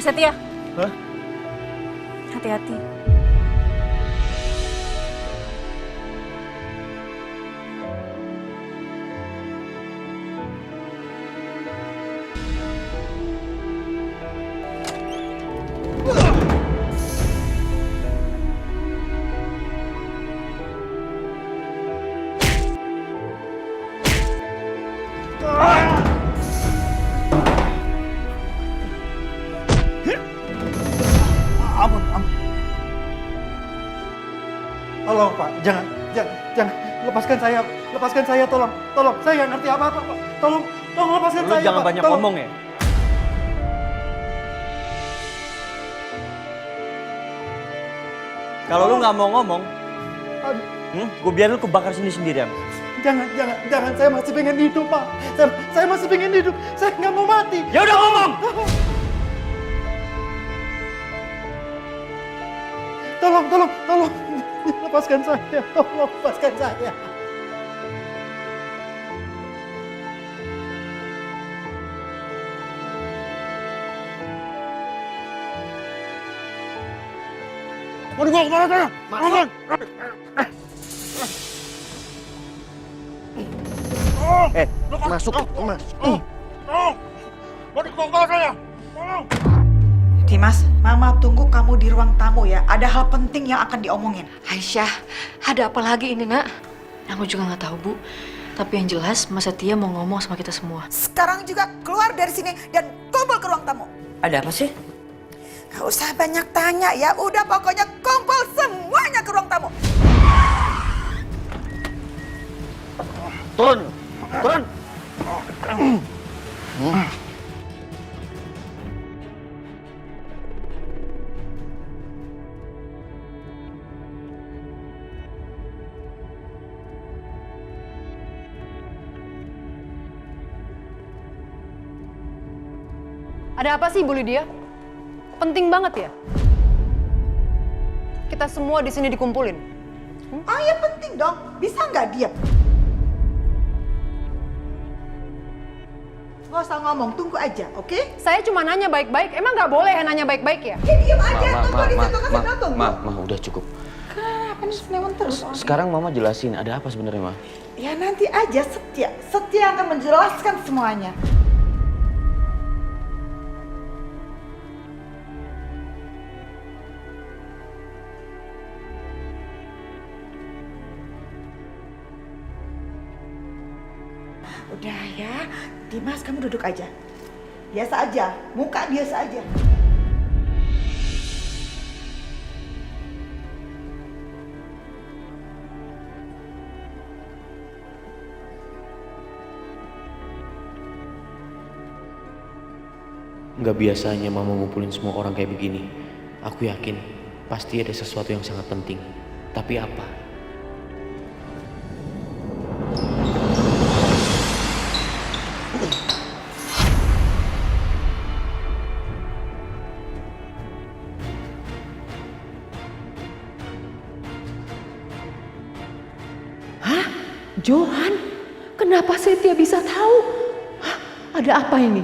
Setia, Hah? hati-hati. Ampun, ampun. Tolong Pak, jangan. Lepaskan saya, tolong. Saya nggak ngerti apa-apa Pak. Tolong lepaskan Lu saya jangan Pak. banyak Tolong. ngomong ya. Kalau lu nggak mau ngomong, Aduh, gue biarin lu kebakar sini sendirian. Jangan. Saya masih pengen hidup Pak. Saya masih pengen hidup. Saya nggak mau mati. Ya udah ngomong. Tolong. Lepaskan saya. Tolong lepaskan saya. Mau dibawa kemana saya? Aman. Masuk, Mas. Tolong. Mau dibawa kemana saya? Tolong. Dimas, Mama tunggu kamu di ruang tamu ya. Ada hal penting yang akan diomongin. Aisyah, ada apa lagi ini, Nak? Aku juga nggak tahu, Bu. Tapi yang jelas, Mas Setia mau ngomong sama kita semua. Sekarang juga keluar dari sini dan kumpul ke ruang tamu. Ada apa sih? Gak usah banyak tanya ya. Udah pokoknya kumpul semuanya ke ruang tamu. Turun. Ada apa sih, Bu Lydia? Penting banget ya? Kita semua di sini dikumpulin. Oh ya penting dong. Bisa nggak diam? Gak usah ngomong, tunggu aja, oke? Saya cuma nanya baik-baik. Emang nggak boleh nanya baik-baik ya? Ya diam aja, tunggu di situ kasih nonton. Ma, udah cukup. Kenapa nih lewat terus? Sekarang Mama jelasin ada apa sebenarnya, Ma? Ya nanti aja Setia akan menjelaskan semuanya. Udah ya, Dimas kamu duduk aja. Biasa aja, muka biasa aja. Nggak biasanya Mama ngumpulin semua orang kayak begini. Aku yakin pasti ada sesuatu yang sangat penting. Tapi apa? Johan, kenapa Setia bisa tahu? Hah, ada apa ini?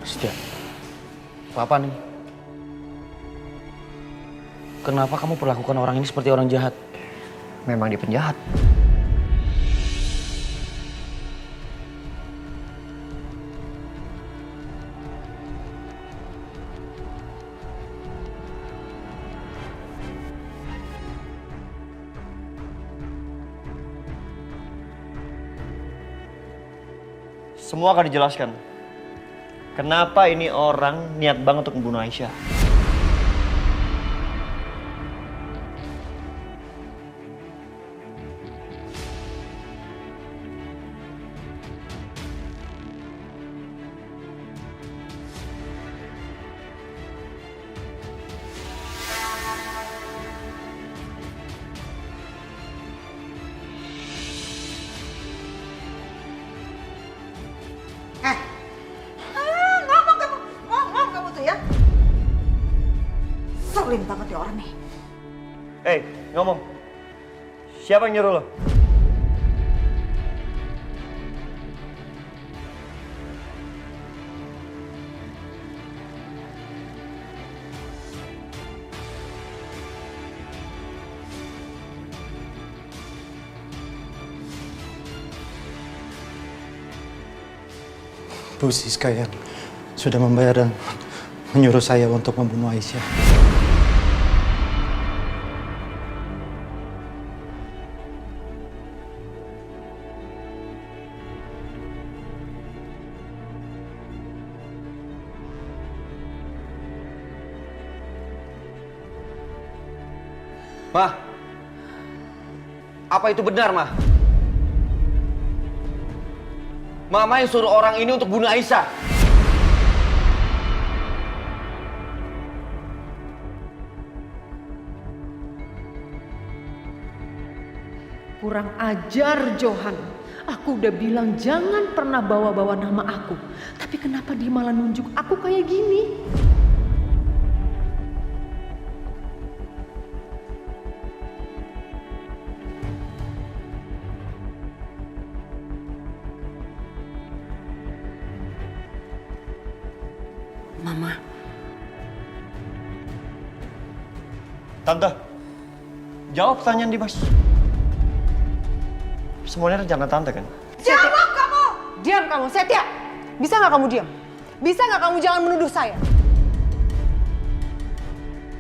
Setia, apa nih? Kenapa kamu perlakukan orang ini seperti orang jahat? Memang dia penjahat. Semua akan dijelaskan. Kenapa ini orang niat banget untuk membunuh Aisyah? Ngomong kamu tuh ya. Selin banget ya orang nih. Ngomong. Siapa yang nyuruh lo? Bu Siska yang sudah membayar dan menyuruh saya untuk membunuh Aisyah. Ma, apa itu benar, Ma? Mama yang suruh orang ini untuk bunuh Aisyah. Kurang ajar, Johan. Aku udah bilang jangan pernah bawa-bawa nama aku. Tapi kenapa dia malah nunjuk aku kayak gini? Mama, Tante, jawab pertanyaan Dimas. Semuanya rencana Tante kan? Jawab kamu! Diam kamu, Setia! Bisa nggak kamu diam? Bisa nggak kamu jangan menuduh saya?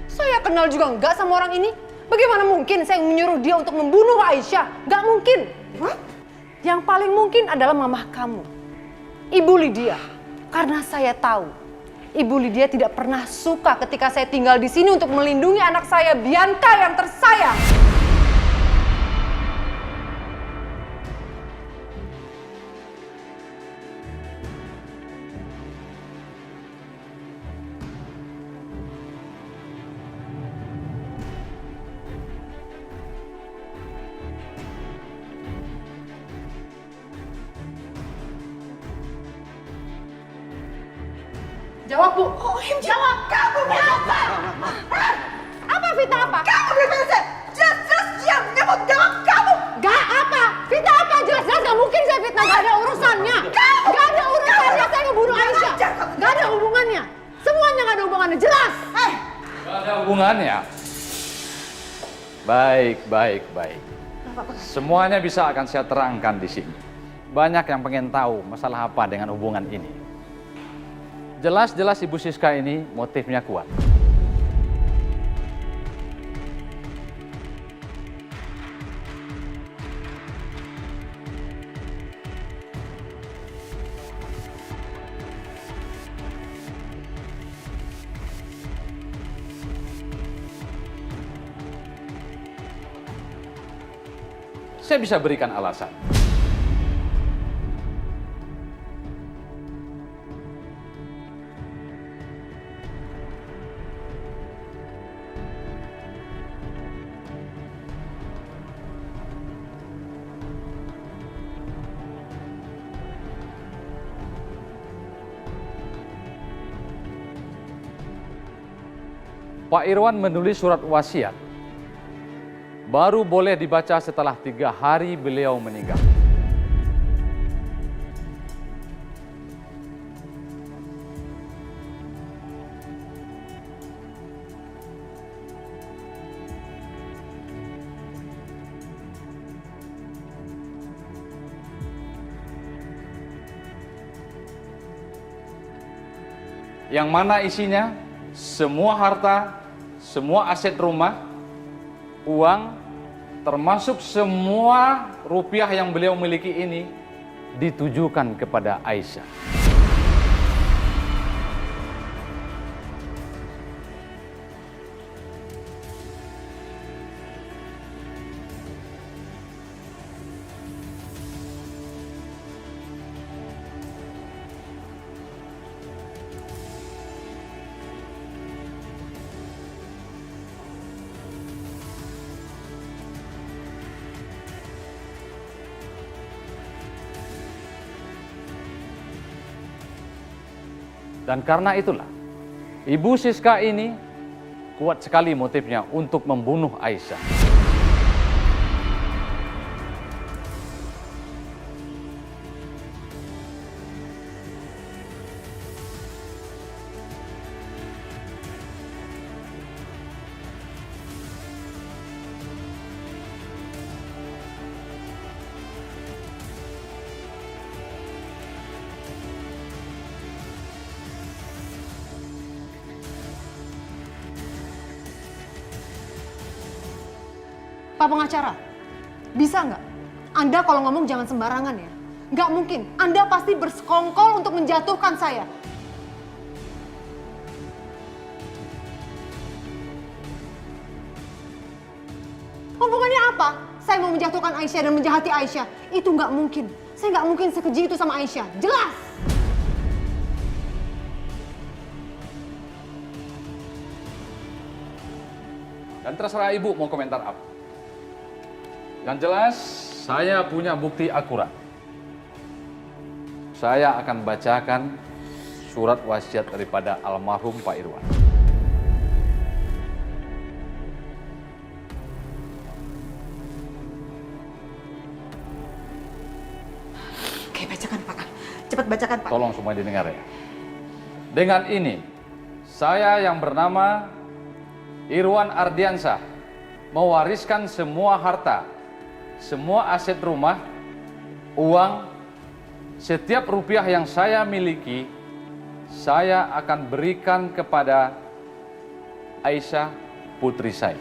Saya kenal juga nggak sama orang ini. Bagaimana mungkin saya menyuruh dia untuk membunuh Aisyah? Nggak mungkin. what? Yang paling mungkin adalah mamah kamu, Ibu Lydia. Karena saya tahu, Ibu Lydia tidak pernah suka ketika saya tinggal di sini untuk melindungi anak saya, Bianca yang tersayang. Jawab, Bu. Jawab, kamu berapa? Apa fitnah apa? Kamu berapa? Jelas-jelas diam, nyebut jawab kamu. Gak apa? Fitnah apa? Jelas-jelas gak mungkin saya fitnah. Gak ada urusannya. Gak ada urusannya saya ngebunuh Aisyah. Gak ada hubungannya. Semuanya gak ada hubungannya. Jelas. Gak ada hubungannya. Baik, baik, baik. Semuanya bisa akan saya terangkan di sini. Banyak yang pengen tahu masalah apa dengan hubungan ini. Jelas-jelas Ibu Siska ini motifnya kuat. Saya bisa berikan alasan. Pak Irwan menulis surat wasiat. Baru boleh dibaca setelah 3 hari beliau meninggal. Yang mana isinya semua harta, semua aset rumah, uang, termasuk semua rupiah yang beliau miliki ini ditujukan kepada Aisyah. Dan karena itulah, Ibu Siska ini kuat sekali motifnya untuk membunuh Aisyah. Pak pengacara, bisa nggak? Anda kalau ngomong jangan sembarangan ya. Nggak mungkin, Anda pasti bersekongkol untuk menjatuhkan saya. Hubungannya apa? Saya mau menjatuhkan Aisyah dan menjahati Aisyah. Itu nggak mungkin. Saya nggak mungkin sekeji itu sama Aisyah. Jelas! Dan terserah ibu mau komentar apa. Yang jelas, saya punya bukti akurat. Saya akan bacakan surat wasiat daripada almarhum Pak Irwan. Oke, bacakan Pak. Cepat bacakan Pak. Tolong semua didengar ya. Dengan ini, saya yang bernama Irwan Ardiansyah mewariskan semua harta, semua aset rumah, uang, setiap rupiah yang saya miliki, saya akan berikan kepada Aisyah putri saya.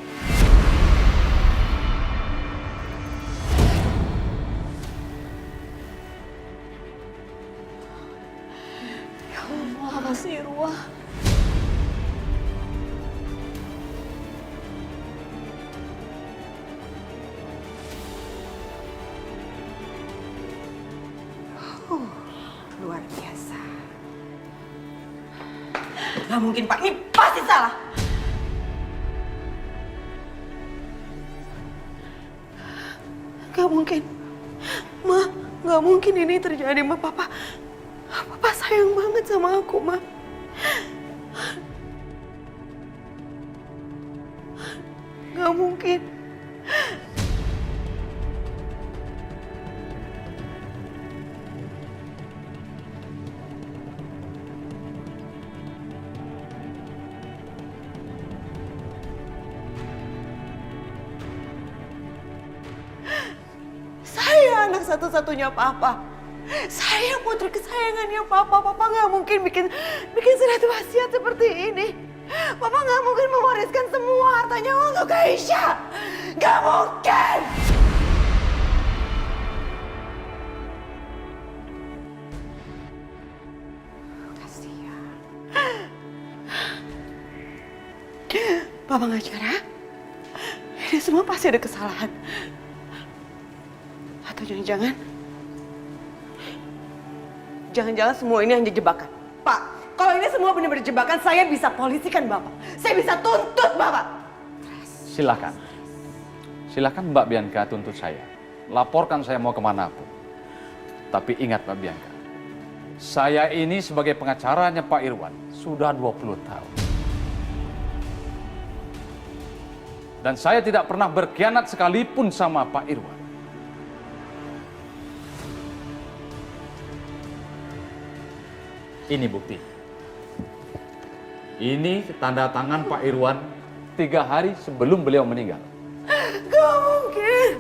Ya Allah, Mas Irwan. Luar biasa. Gak mungkin Pak, ini pasti salah. Gak mungkin. Ma, gak mungkin ini terjadi, Ma. Papa sayang banget sama aku, Ma. Gak mungkin. Saya anak satu-satunya Papa. Saya putri kesayangannya Papa. Papa nggak mungkin bikin surat wasiat seperti ini. Papa nggak mungkin mewariskan semua hartanya untuk Aisyah. Nggak mungkin. Kasihan. Pak pengacara, ini semua pasti ada kesalahan. Atau jangan-jangan semua ini hanya jebakan. Pak, kalau ini semua benar-benar jebakan, saya bisa polisikan Bapak. Saya bisa tuntut Bapak. Silakan. Silakan Mbak Bianca tuntut saya. Laporkan saya mau kemanapun. Tapi ingat Mbak Bianca, saya ini sebagai pengacaranya Pak Irwan sudah 20 tahun. Dan saya tidak pernah berkhianat sekalipun sama Pak Irwan. Ini bukti. Ini tanda tangan Pak Irwan 3 hari sebelum beliau meninggal. Gak mungkin.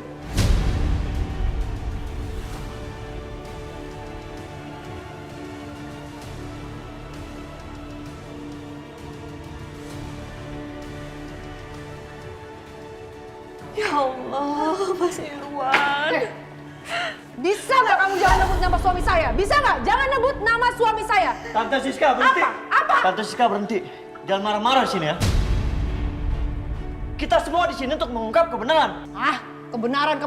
Ya Allah, Mas Irwan. Bisa nggak kamu jangan nebut nama suami saya? Bisa nggak? Jangan nebut nama suami saya. Tante Siska berhenti. Apa? Tante Siska berhenti. Jangan marah-marah di sini ya. Kita semua di sini untuk mengungkap kebenaran. Ah, kebenaran.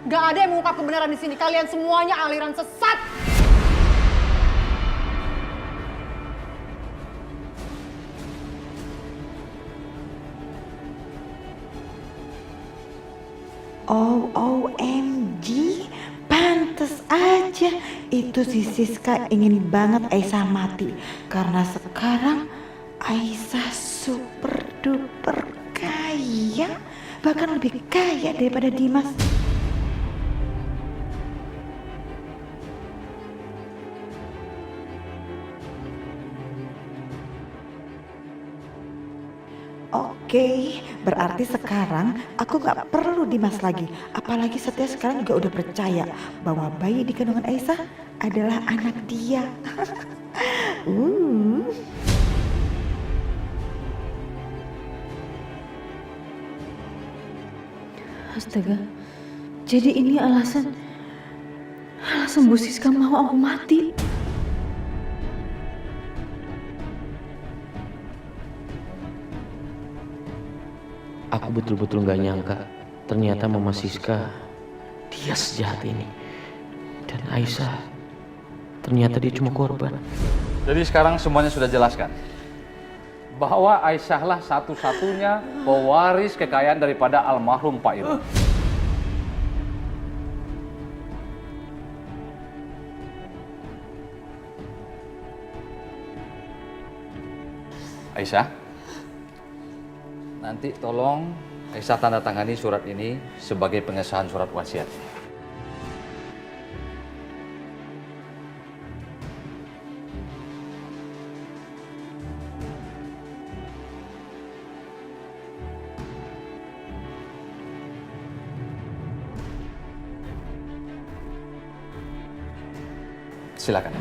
Nggak ada yang mengungkap kebenaran di sini. Kalian semuanya aliran sesat. OMG, pantes aja itu si Siska ingin banget Aisyah mati. Karena sekarang Aisyah super duper kaya, bahkan lebih kaya daripada Dimas. Oke, berarti sekarang aku gak perlu Dimas lagi. Apalagi Setia sekarang juga udah percaya bahwa bayi di kandungan Aisyah adalah anak dia. Astaga. Jadi ini alasan Bu Siska mau aku mati. Aku betul-betul gak nyangka ternyata Mama Siska dia sejahat ini. Dan Aisyah ternyata dia cuma korban. Jadi sekarang semuanya sudah jelaskan bahwa Aisyahlah satu-satunya pewaris kekayaan daripada almarhum Pak Irwan. Aisyah, nanti tolong Aisyah tanda tangani surat ini sebagai pengesahan surat wasiat. Silakan.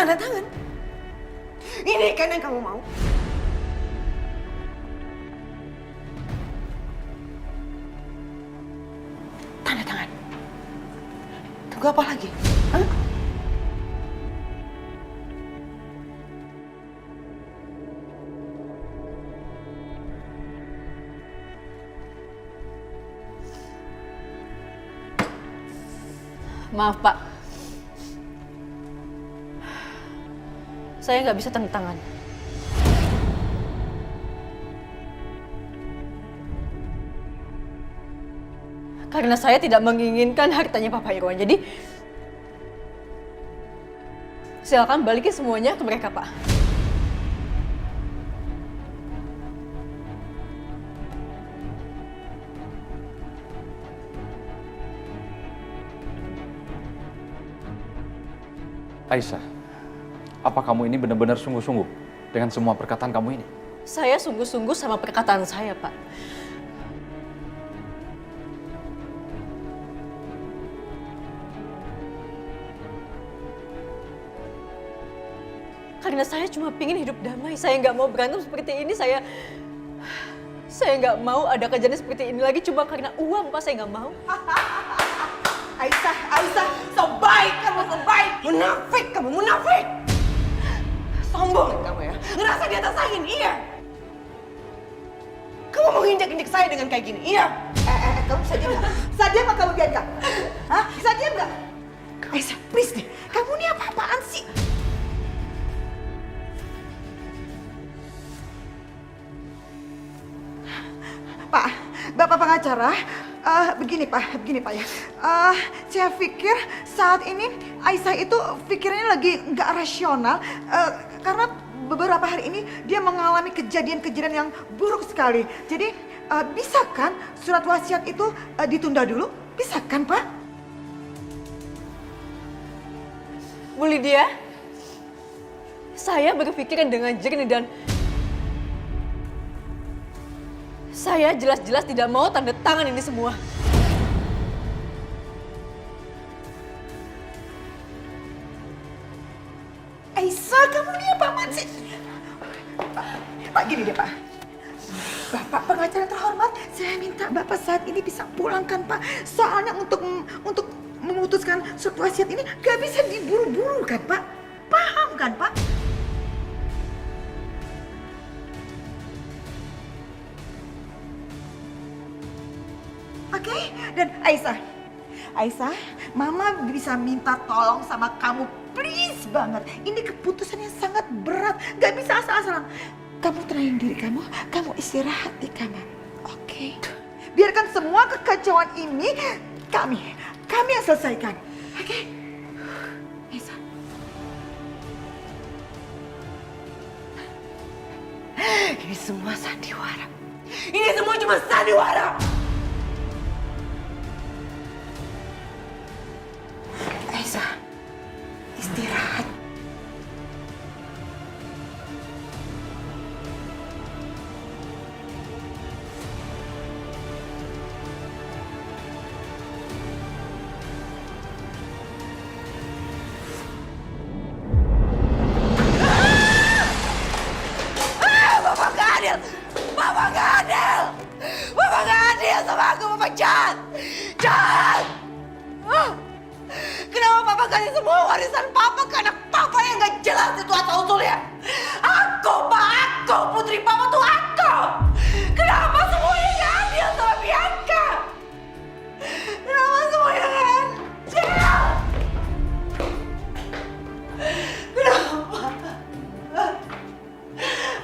Tanda tangan. Ini kan yang kamu mau? Tanda tangan. Tunggu apa lagi? Hah? Maaf, Pak. Saya nggak bisa tanda tangan. Karena saya tidak menginginkan hartanya Papa Irwan. Jadi, silakan balikin semuanya ke mereka, Pak. Aisyah, apa kamu ini benar-benar sungguh-sungguh dengan semua perkataan kamu ini? Saya sungguh-sungguh sama perkataan saya, Pak. Karena saya cuma pingin hidup damai. Saya nggak mau berantem seperti ini. Saya nggak mau ada kejadian seperti ini lagi cuma karena uang, Pak. Saya nggak mau. Aisyah, so baik kamu, so baik. Munafik kamu, munafik. Sombong kamu ya, ngerasa di atas angin, iya. Kamu mau injak-injak saya dengan kayak gini, iya. Kamu bisa diam nggak? Bisa diam nggak kamu Bianca? Hah? Bisa diam nggak? Aisyah, please deh, kamu ini apa-apaan sih? Pak, Bapak pengacara, begini Pak ya. Saya pikir saat ini Aisyah itu pikirannya lagi nggak rasional karena beberapa hari ini dia mengalami kejadian-kejadian yang buruk sekali. Jadi bisa kan surat wasiat itu ditunda dulu? Bisa kan Pak? Bu Lydia, saya berpikiran dengan jernih dan saya jelas-jelas tidak mau tanda tangan ini semua. Aisyah, kamu ini apaan sih? Pak, gini deh Pak. Bapak pengacara terhormat, saya minta Bapak saat ini bisa pulangkan Pak. Soalnya untuk memutuskan surat wasiat ini gak bisa diburu-buru kan Pak? Paham kan Pak? Oke, dan Aisyah, Mama bisa minta tolong sama kamu, please banget. Ini keputusan yang sangat berat, gak bisa asal-asalan. Kamu tenangin diri kamu istirahat di kamar, oke? Biarkan semua kekacauan ini kami yang selesaikan, oke? Aisyah. Ini semua sandiwara. Ini semua cuma sandiwara. Aisyah, istirahat. Bapak gak adil! Bapak gak adil! Bapak gak adil sama aku, Bapak jahat! Jahat! Kenapa Papa kasih semua warisan Papa ke anak Papa yang gak jelas itu asal-usulnya? Aku, Pak! Aku! Putri Papa tuh aku! Kenapa semuanya gak adil sama Bianca? Kenapa semuanya gak adil? Kenapa?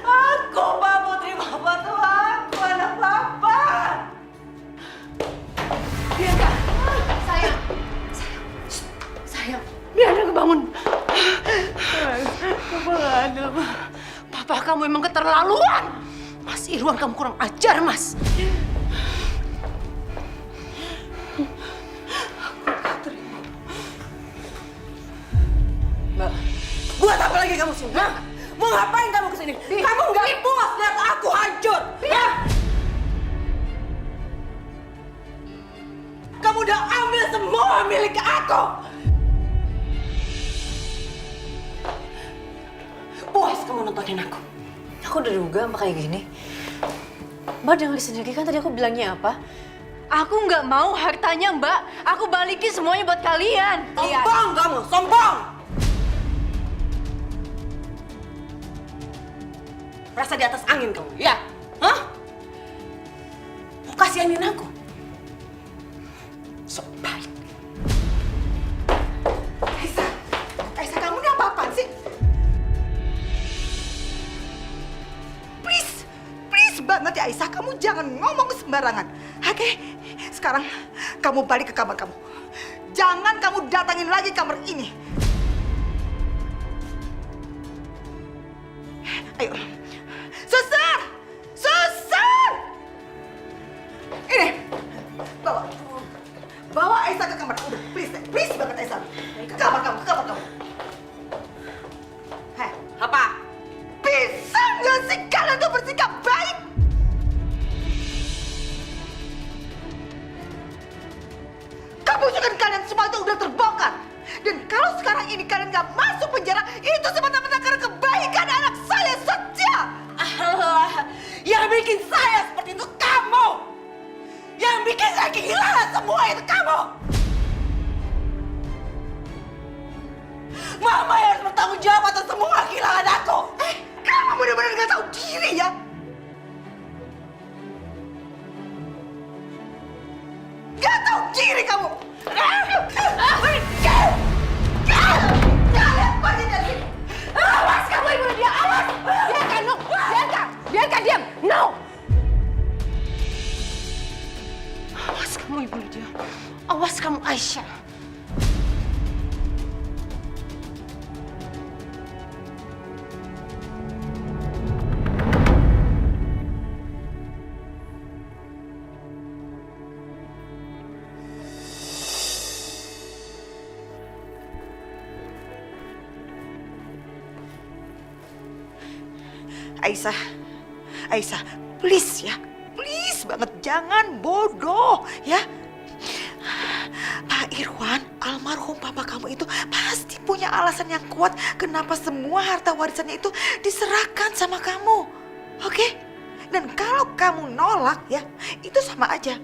Aku, Pak! Putri Papa tuh aku! Anak Papa! Bianca! Sayang! Sayang, Bianca kebangun. Papa gak ada, Pak. Papa kamu emang keterlaluan. Mas Irwan, kamu kurang ajar, Mas. Aku gak terima. Mbak, buat apa lagi kamu sini? Hah? Mau ngapain kamu kesini? Kamu gak puas lihat aku hancur. Ya? Kamu udah ambil semua milik aku. Puas kamu nontonin aku. Aku udah duga Mbak kayak gini. Mbak dengar sendiri kan tadi aku bilangnya apa? Aku nggak mau hartanya, Mbak. Aku balikin semuanya buat kalian. Sombong kamu, sombong! Rasa di atas angin kamu, ya? Hah? Mau kasihanin aku? Sok baik. Aisyah, kamu ini apa-apaan sih? Please banget ya Aisyah, kamu jangan ngomong sembarangan. Oke? Sekarang kamu balik ke kamar kamu. Jangan kamu datangin lagi kamar ini. Ayo. Suster! Suster! Ini. Bawa Aisyah ke kamar. Udah, please banget Aisyah. Ke kamar kamu, ke kamar kamu. Hei, apa? Bisa nggak sih kalian tuh bersikap baik? Kebusukan kalian semua itu udah terbongkar. Dan kalau sekarang ini kalian nggak masuk penjara, itu semata-mata karena kebaikan anak saya Satya. Allah, yang bikin saya seperti itu kamu. Yang bikin saya kehilangan semua itu kamu. Mama yang harus bertanggung jawab atas semua kehilangan aku. Kamu benar-benar nggak tahu diri ya. Nggak tahu diri kamu. Kalian pergi dari sini. Awas kamu ibu dia, awas. Bianca, no. Bianca diam. No. Awas kamu ibu dia. Awas kamu Aisyah. Aisyah, please ya, please banget jangan bodoh ya. Pak Irwan, almarhum papa kamu itu pasti punya alasan yang kuat kenapa semua harta warisannya itu diserahkan sama kamu, oke? Dan kalau kamu nolak ya, itu sama aja.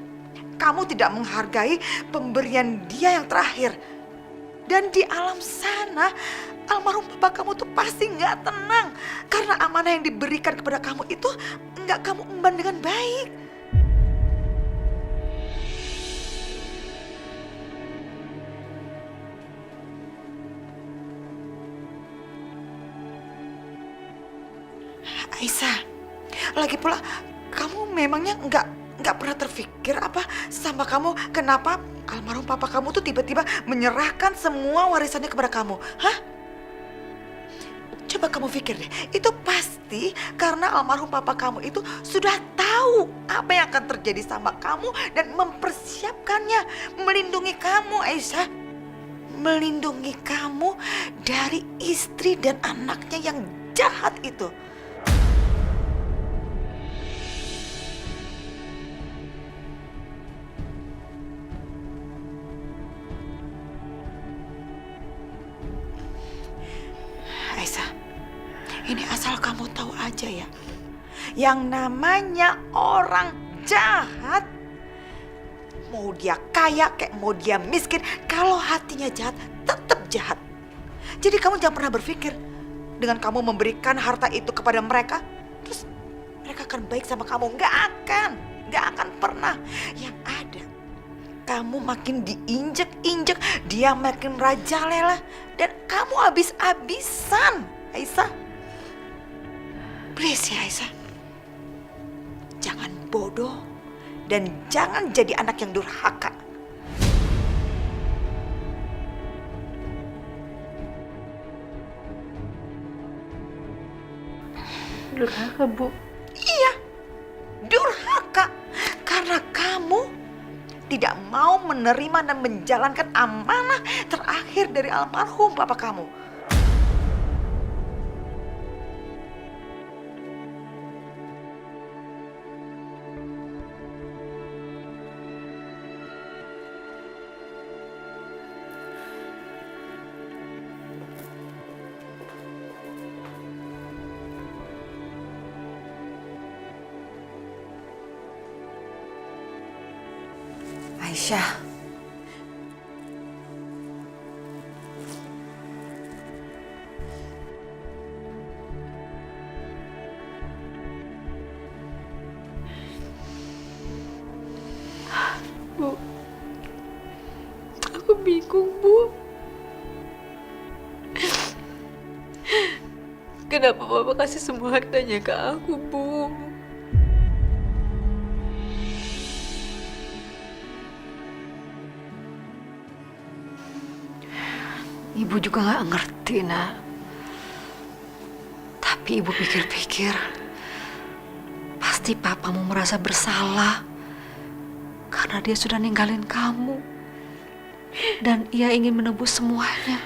Kamu tidak menghargai pemberian dia yang terakhir. Dan di alam sana, almarhum papa kamu tuh pasti nggak tenang karena amanah yang diberikan kepada kamu itu nggak kamu emban dengan baik. Aisyah, lagi pula kamu memangnya nggak pernah terfikir apa sama kamu kenapa almarhum papa kamu tuh tiba-tiba menyerahkan semua warisannya kepada kamu, hah? Coba kamu pikir deh, itu pasti karena almarhum papa kamu itu sudah tahu apa yang akan terjadi sama kamu dan mempersiapkannya, melindungi kamu, Aisyah. Melindungi kamu dari istri dan anaknya yang jahat itu. Aisyah, ini asal kamu tahu aja ya, yang namanya orang jahat, mau dia kaya kayak mau dia miskin, kalau hatinya jahat, tetap jahat. Jadi kamu jangan pernah berpikir dengan kamu memberikan harta itu kepada mereka, terus mereka akan baik sama kamu. Nggak akan pernah. Yang ada, kamu makin diinjek-injek, dia makin rajalela, dan kamu habis-habisan, Aisyah. Please ya Aisyah, jangan bodoh dan jangan jadi anak yang durhaka. Durhaka, Bu. Iya, durhaka. Karena kamu tidak mau menerima dan menjalankan amanah terakhir dari almarhum papa kamu. Aisyah, Bu, aku bingung, Bu. Kenapa Papa kasih semua hartanya ke aku, Bu? Ibu juga nggak ngerti, Nak. Tapi Ibu pikir-pikir, pasti papamu merasa bersalah karena dia sudah ninggalin kamu. Dan ia ingin menebus semuanya.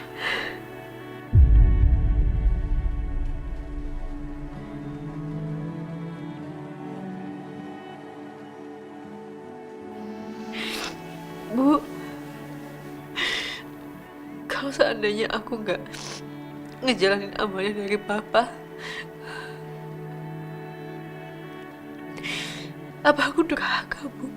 Bu, kalau seandainya aku nggak ngejalanin amanah dari Papa, apa aku durhaka, Bu?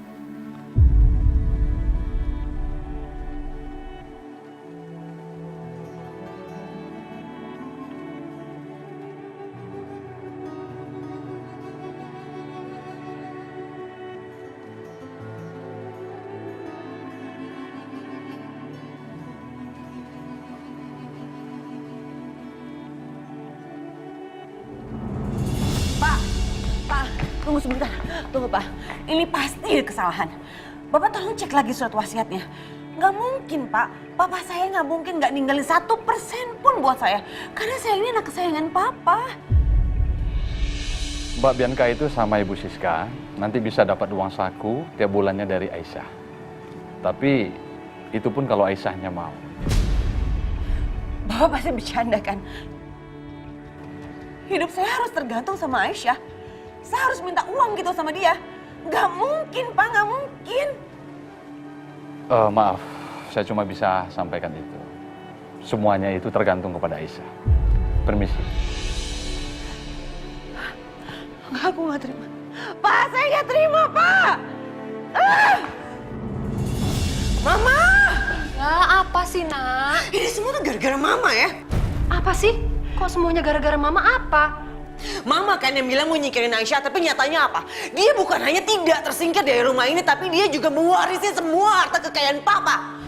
Tunggu sebentar, tunggu Pak. Ini pasti kesalahan. Bapak tolong cek lagi surat wasiatnya. Nggak mungkin Pak, Papa saya nggak mungkin nggak ninggalin 1% pun buat saya. Karena saya ini anak kesayangan Papa. Mbak Bianca itu sama Ibu Siska nanti bisa dapat uang saku tiap bulannya dari Aisyah. Tapi itu pun kalau Aisyahnya mau. Bapak pasti bercanda kan? Hidup saya harus tergantung sama Aisyah. Saya harus minta uang gitu sama dia. Nggak mungkin Pak, nggak mungkin. Maaf, saya cuma bisa sampaikan itu. Semuanya itu tergantung kepada Aisyah. Permisi. Enggak, aku nggak terima. Pak, saya nggak terima, Pak. Mama! Ya, apa sih, Nak? Ini semua tuh gara-gara Mama ya. Apa sih? Kok semuanya gara-gara Mama apa? Mama kan yang bilang mau nyingkirin Aisyah, tapi nyatanya apa? Dia bukan hanya tidak tersingkir dari rumah ini, tapi dia juga mewarisi semua harta kekayaan Papa.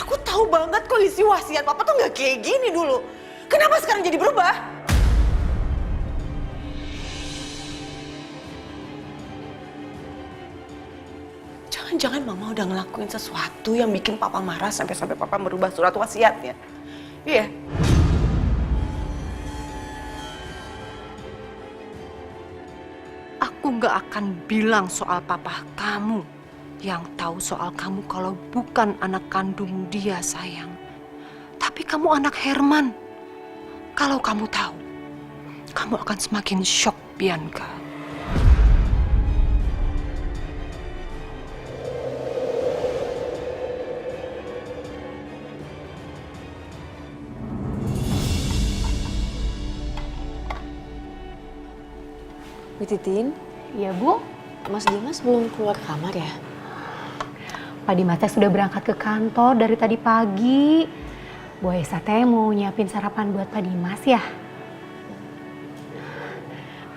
Aku tahu banget kok isi wasiat Papa tuh nggak kayak gini dulu. Kenapa sekarang jadi berubah? Jangan-jangan Mama udah ngelakuin sesuatu yang bikin Papa marah sampai Papa merubah surat wasiatnya. Iya. Aku nggak akan bilang soal papa kamu. Yang tahu soal kamu kalau bukan anak kandung dia, sayang. Tapi kamu anak Herman. Kalau kamu tahu, kamu akan semakin shock, Bianca. Bu Titin, Iya Bu, Mas Dimas belum keluar kamar ya? Pak Dimasnya sudah berangkat ke kantor dari tadi pagi. Bu Aisyah teh mau nyiapin sarapan buat Pak Dimas ya.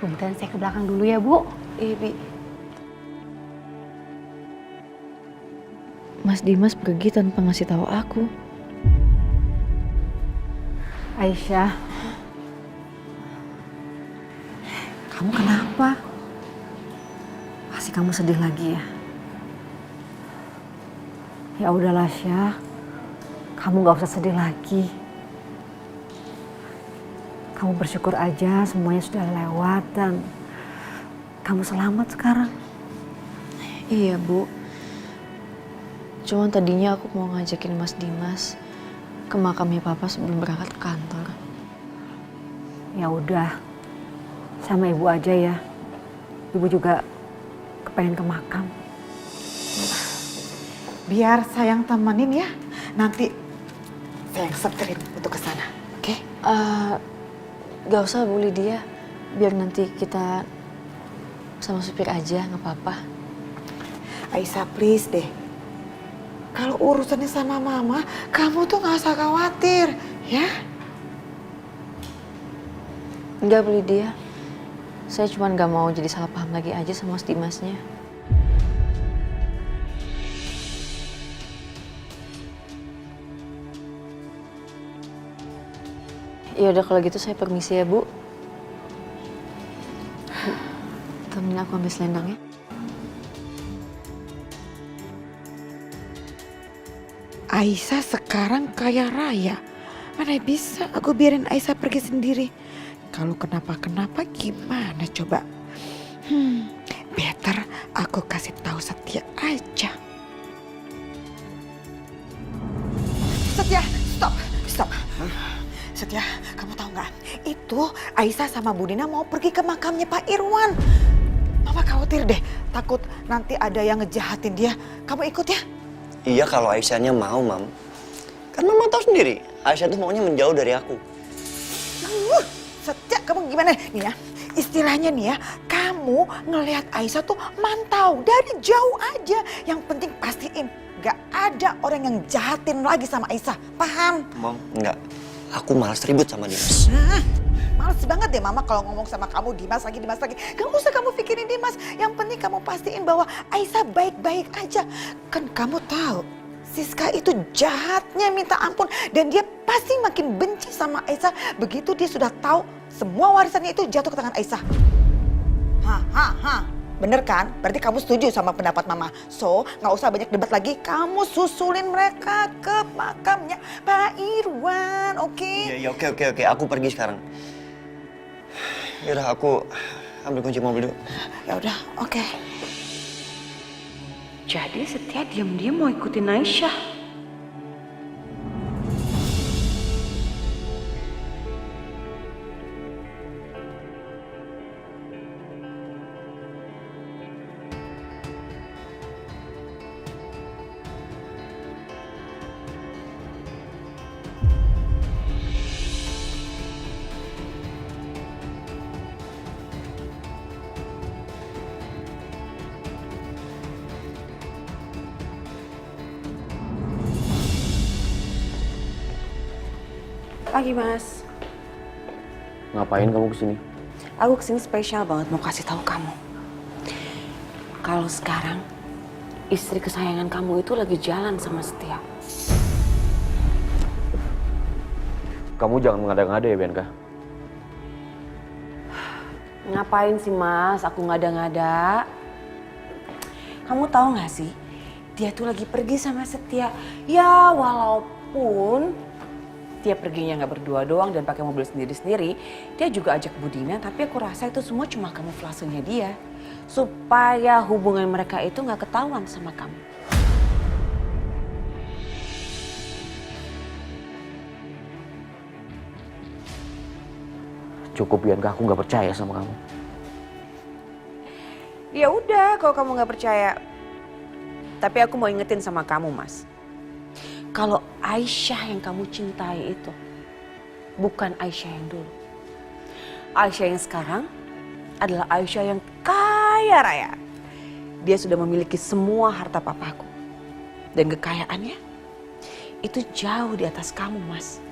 Punten, saya ke belakang dulu ya Bu. Iya, Bi. Mas Dimas pergi tanpa ngasih tahu aku. Aisyah, kamu kenapa? Pasti kamu sedih lagi ya? Ya udahlah Syah, kamu gak usah sedih lagi. Kamu bersyukur aja semuanya sudah lewat dan kamu selamat sekarang. Iya, Bu. Cuman tadinya aku mau ngajakin Mas Dimas ke makamnya Papa sebelum berangkat ke kantor. Ya udah, sama Ibu aja ya. Ibu juga kepengen ke makam. Biar sayang temenin ya. Nanti sayang seterin untuk ke sana. Oke? Gak usah Bu Lydia. Biar nanti kita sama supir aja, gak apa-apa. Aisyah please deh. Kalau urusannya sama mama, kamu tuh gak usah khawatir. Ya? Enggak Bu Lydia. Saya cuma gak mau jadi salah paham lagi aja sama Mas Dimasnya. Ya udah kalau gitu saya permisi ya Bu. Temenin aku ambil selendang ya. Aisyah sekarang kaya raya. Mana bisa aku biarin Aisyah pergi sendiri. Kalau kenapa-kenapa gimana coba? Better aku kasih tahu Setia aja. Setia, stop. Setia, kamu tahu nggak? Itu Aisyah sama Budina mau pergi ke makamnya Pak Irwan. Mama khawatir deh, takut nanti ada yang ngejahatin dia. Kamu ikut ya? Iya kalau Aisyahnya mau, Mam. Kan Mama tahu sendiri, Aisyah tuh maunya menjauh dari aku. Setia, kamu gimana nih ya? Istilahnya nih ya, kamu ngelihat Aisyah tuh mantau dari jauh aja. Yang penting pastiin gak ada orang yang jahatin lagi sama Aisyah. Paham? Mam, enggak. Aku malas ribut sama Dimas. Males banget deh Mama kalau ngomong sama kamu Dimas lagi. Gak usah kamu pikirin Dimas. Yang penting kamu pastiin bahwa Aisyah baik-baik aja. Kan kamu tahu Siska itu jahatnya minta ampun. Dan dia pasti makin benci sama Aisyah. Begitu dia sudah tahu semua warisannya itu jatuh ke tangan Aisyah. Bener kan? Berarti kamu setuju sama pendapat Mama. So, gak usah banyak debat lagi. Kamu susulin mereka ke makamnya Pak Irwan, oke? Iya, oke. Aku pergi sekarang. Yaudah, aku ambil kunci mobil dulu. Ya udah, oke. Jadi Setia diam-diam mau ikutin Aisyah. Pagi Mas. Ngapain kamu kesini? Aku kesini spesial banget mau kasih tahu kamu. Kalau sekarang istri kesayangan kamu itu lagi jalan sama Setia. Kamu jangan mengada-ngada ya, Bianca. Ngapain sih Mas? Aku ngada-ngada. Kamu tahu nggak sih? Dia tuh lagi pergi sama Setia. Ya walaupun dia perginya nggak berdua doang dan pakai mobil sendiri-sendiri, dia juga ajak Budina, tapi aku rasa itu semua cuma kamuflasenya dia. supaya hubungan mereka itu nggak ketahuan sama kamu. Cukup Bianca, aku nggak percaya sama kamu. Ya udah kalau kamu nggak percaya. Tapi aku mau ingetin sama kamu, Mas. Kalau Aisyah yang kamu cintai itu bukan Aisyah yang dulu. Aisyah yang sekarang adalah Aisyah yang kaya raya. Dia sudah memiliki semua harta papaku. Dan kekayaannya itu jauh di atas kamu, Mas.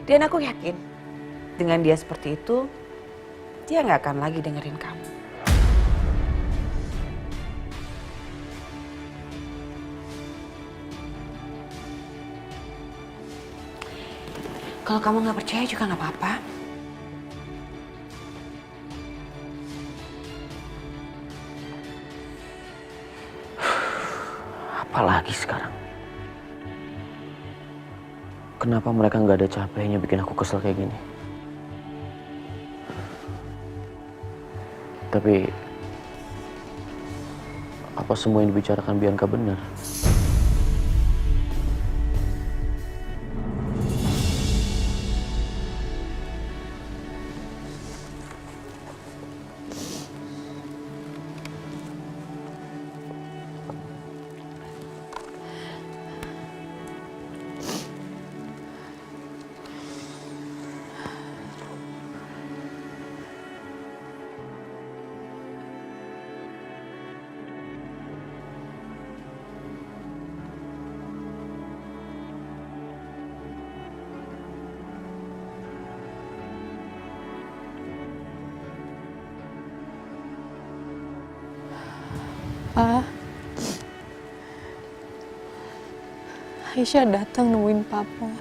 Dan aku yakin dengan dia seperti itu, dia nggak akan lagi dengerin kamu. Kalau kamu nggak percaya juga nggak apa-apa. Apalagi sekarang? Kenapa mereka nggak ada capeknya bikin aku kesel kayak gini? Tapi apa semua yang dibicarakan Bianca benar? Pa, Aisyah datang nemuin Papa.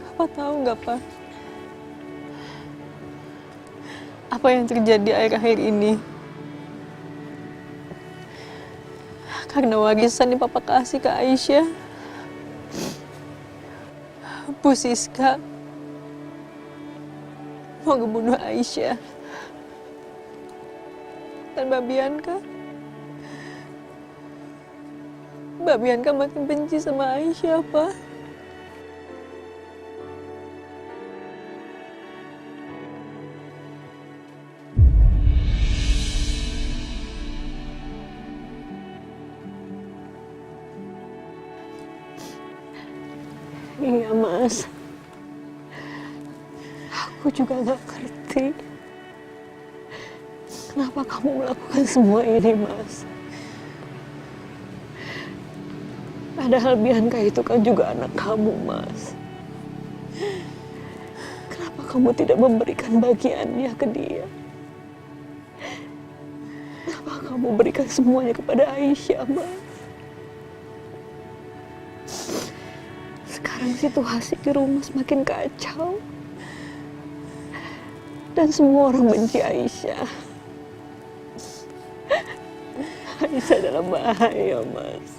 Papa tahu nggak, Pa? Apa yang terjadi akhir-akhir ini? Karena warisan yang Papa kasih ke Aisyah, Bu Siska mau ngebunuh Aisyah. Dan Mbak Bianca makin benci sama Aisyah, Pak. Iya, Mas. Aku juga gak ngerti kenapa kamu melakukan semua ini, Mas. Padahal Bianca itu kan juga anak kamu, Mas. Kenapa kamu tidak memberikan bagiannya ke dia? Kenapa kamu berikan semuanya kepada Aisyah, Mas? Sekarang situasi di rumah semakin kacau. Dan semua orang benci Aisyah. Aisyah dalam bahaya, Mas.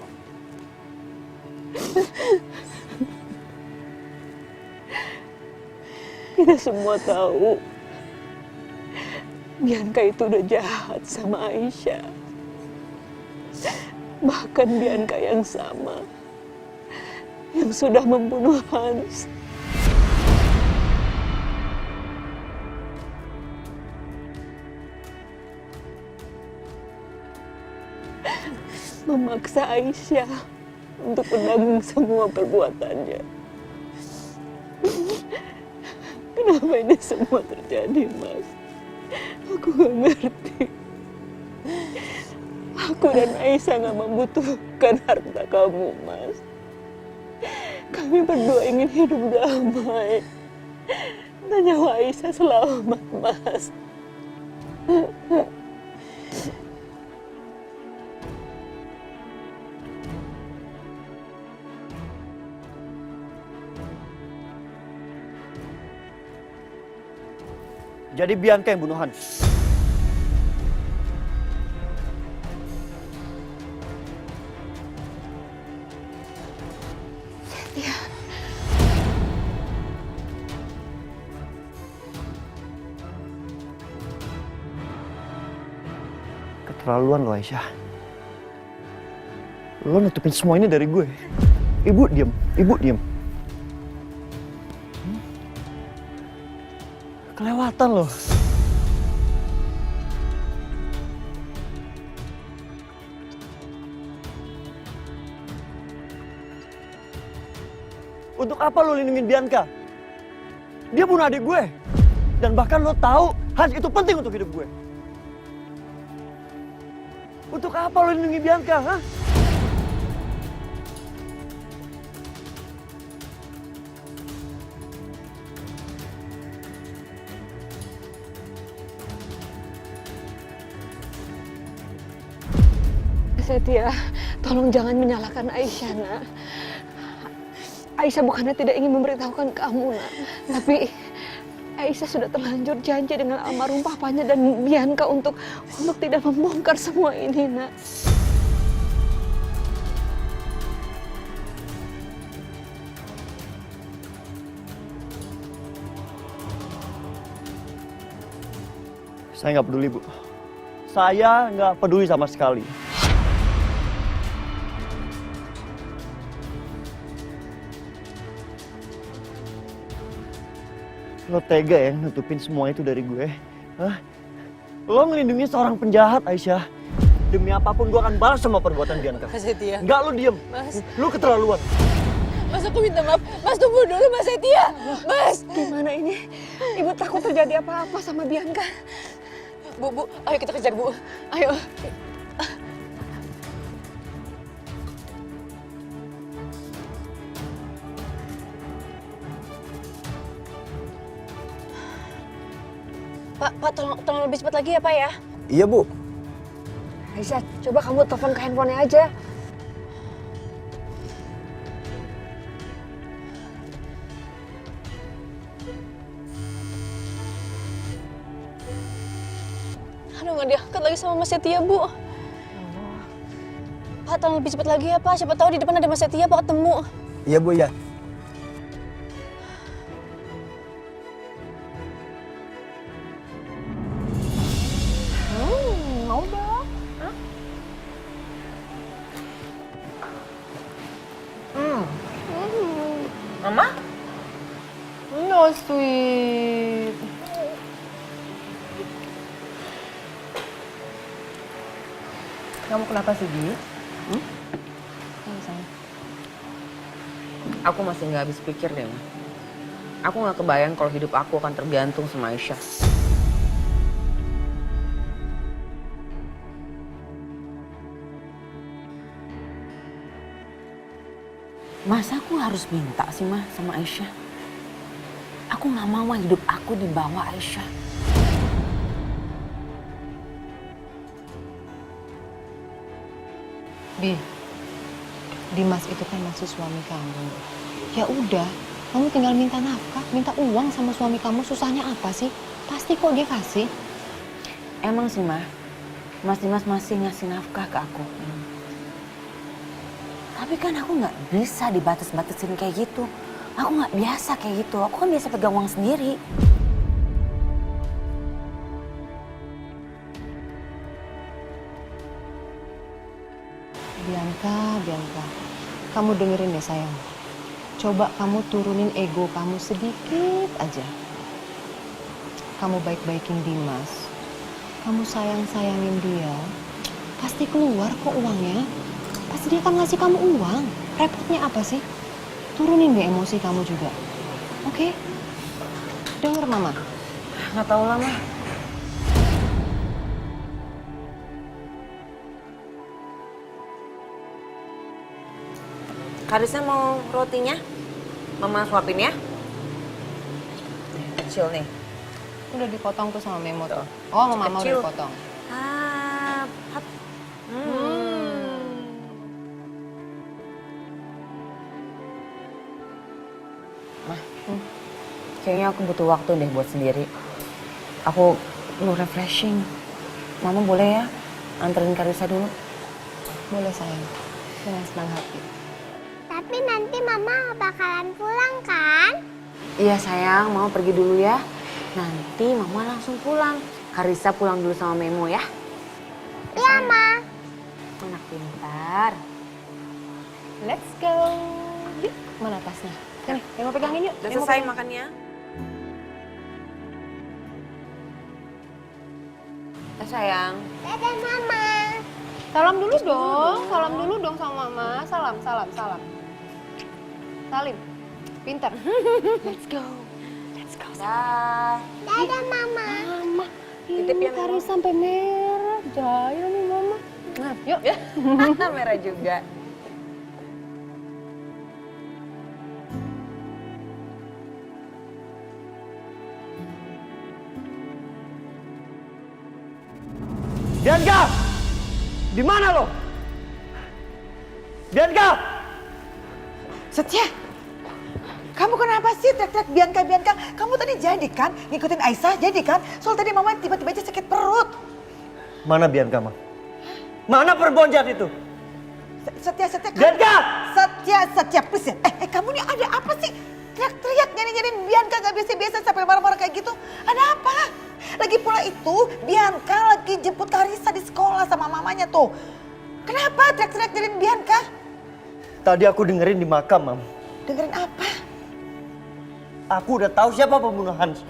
Kita semua tahu Bianca itu udah jahat sama Aisyah. Bahkan Bianca yang sama yang sudah membunuh Hans. Memaksa Aisyah untuk menanggung semua perbuatannya. Kenapa ini semua terjadi, Mas? Aku gak ngerti. Aku dan Aisyah gak membutuhkan harta kamu, Mas. Kami berdua ingin hidup damai. Dan nyawa Aisyah selamat, Mas. Jadi Bianca yang bunuh Hans. Setia. Keterlaluan lo, Aisyah. Lo nutupin semua ini dari gue. Ibu diem, ibu diem. Kelewatan lo. Untuk apa lo lindungin Bianca? Dia bunuh adik gue. Dan bahkan lo tahu Hans itu penting untuk hidup gue. Untuk apa lo lindungi Bianca, ha? Setia, tolong jangan menyalahkan Aisyah, nak. Aisyah bukannya tidak ingin memberitahukan kamu, nak. Tapi Aisyah sudah terlanjur janji dengan almarhum papanya dan Bianca untuk tidak membongkar semua ini, nak. Saya nggak peduli, Bu. Saya nggak peduli sama sekali. Lo tega ya nutupin semua itu dari gue? Hah? Lo ngelindungi seorang penjahat, Aisyah. Demi apapun gue akan balas sama perbuatan Bianca. Mas Setia. Enggak, lo diem. Mas. Lo keterlaluan. Mas, aku minta maaf. Mas, tunggu dulu, Mas Setia. Mas, gimana ini? Ibu takut terjadi apa-apa sama Bianca. Bu, ayo kita kejar, Bu. Ayo. Pak, tolong lebih cepat lagi ya, Pak ya. Iya, Bu. Aisyah, coba kamu telepon ke handphonenya aja. Aduh, nggak diangkat lagi sama Mas Setia, Bu. Pak, tolong lebih cepat lagi ya, Pak. Siapa tahu di depan ada Mas Setia, Pak ketemu. Iya, Bu, ya. Mau dong. Hah? Mama? No, sweet. Kamu kenapa sih, Bi? Aku masih nggak habis pikir deh, Ma. Aku nggak kebayang kalau hidup aku akan tergantung sama Aisyah. Masa aku harus minta sih, Ma, sama Aisyah? Aku nggak mau hidup aku di bawah Aisyah. Bi, Dimas itu kan masih suami kamu. Ya udah, kamu tinggal minta nafkah, minta uang sama suami kamu. Susahnya apa sih? Pasti kok dia kasih. Emang sih, Ma, Mas Dimas masih ngasih nafkah ke aku. Tapi kan aku nggak bisa dibatas-batasin kayak gitu. Aku nggak biasa kayak gitu. Aku kan biasa pegang uang sendiri. Bianca, kamu dengerin ya sayang. Coba kamu turunin ego kamu sedikit aja. Kamu baik-baikin Dimas. Kamu sayang-sayangin dia. Pasti keluar kok uangnya. Pasti dia akan ngasih kamu uang. Repotnya apa sih? Turunin deh emosi kamu juga. Oke? Dengar Mama. Nggak tahu lah, Ma. Karisnya mau rotinya? Mama suapin ya. Kecil nih. Udah dipotong tuh sama Memo tuh. Oh, sama Mama udah dipotong. Hap. Kayaknya aku butuh waktu deh buat sendiri. Aku perlu refreshing. Mama boleh ya anterin Karisa dulu? Boleh sayang. Dengan senang hati. Tapi Tapi nanti Mama bakalan pulang kan? Iya sayang, Mama pergi dulu ya. Nanti Mama langsung pulang. Karissa pulang dulu sama Memo ya. Iya, Ma. Anak pintar. Let's go. Yuk, mana tasnya? Sini, Memo pegangin yuk. Udah Memo selesai pegangin. makannya? Ya sayang. Dadah, Mama. Salam dulu dong sama Mama. Salam. Salim. Pintar. Let's go. Dah. Dadah, Mama. Mama, Titip ya, Memo. Hari sampai merah. Jaya nih Mama. Nah, yuk. Merah juga. Bianca! Di mana lo? Bianca! Setia, kamu kenapa sih teriak-teriak Bianca? Kamu tadi jadi kan ngikutin Aisyah, jadi kan? Soal tadi Mama tiba-tiba aja sakit perut. Mana Bianca, Mam? Mana perempuan jahat itu? Setia, Bianca! Setia, please ya. Kamu nih ada apa sih? Teriak-teriak nyari-nyariin Bianca gak biasa-biasa sampai marah-marah kayak gitu. Ada apa? Lagi pula itu Bianca lagi jemput Karissa di sekolah sama mamanya tuh. Kenapa teriak-teriak nyariin Bianca? Tadi aku dengerin di makam, Mam. Dengerin apa? Aku udah tahu siapa pembunuh Hans.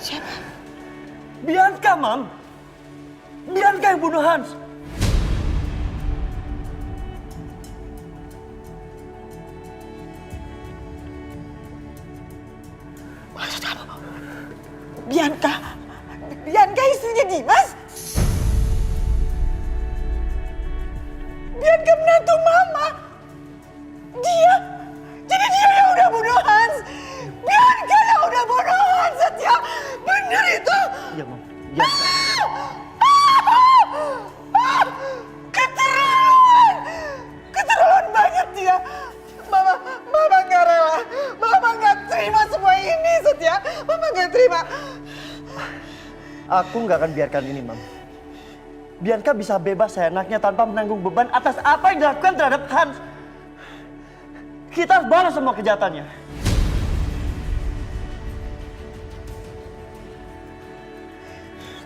Siapa? Bianca, Mam. Bianca yang bunuh Hans. Maksud apa? Bianca istrinya Dimas? Bianca menantu Mama? Jadi dia yang udah bunuh Hans? Bianca yang udah bunuh Hans, Setia? Bener itu? Iya, Mam. Iya. Keterlaluan banget dia. Mama gak rela. Mama gak terima semua ini, Setia. Mama gak terima. Aku nggak akan biarkan ini, Mam. Bianca bisa bebas seenaknya tanpa menanggung beban atas apa yang dilakukan terhadap Hans. Kita harus balas semua kejahatannya.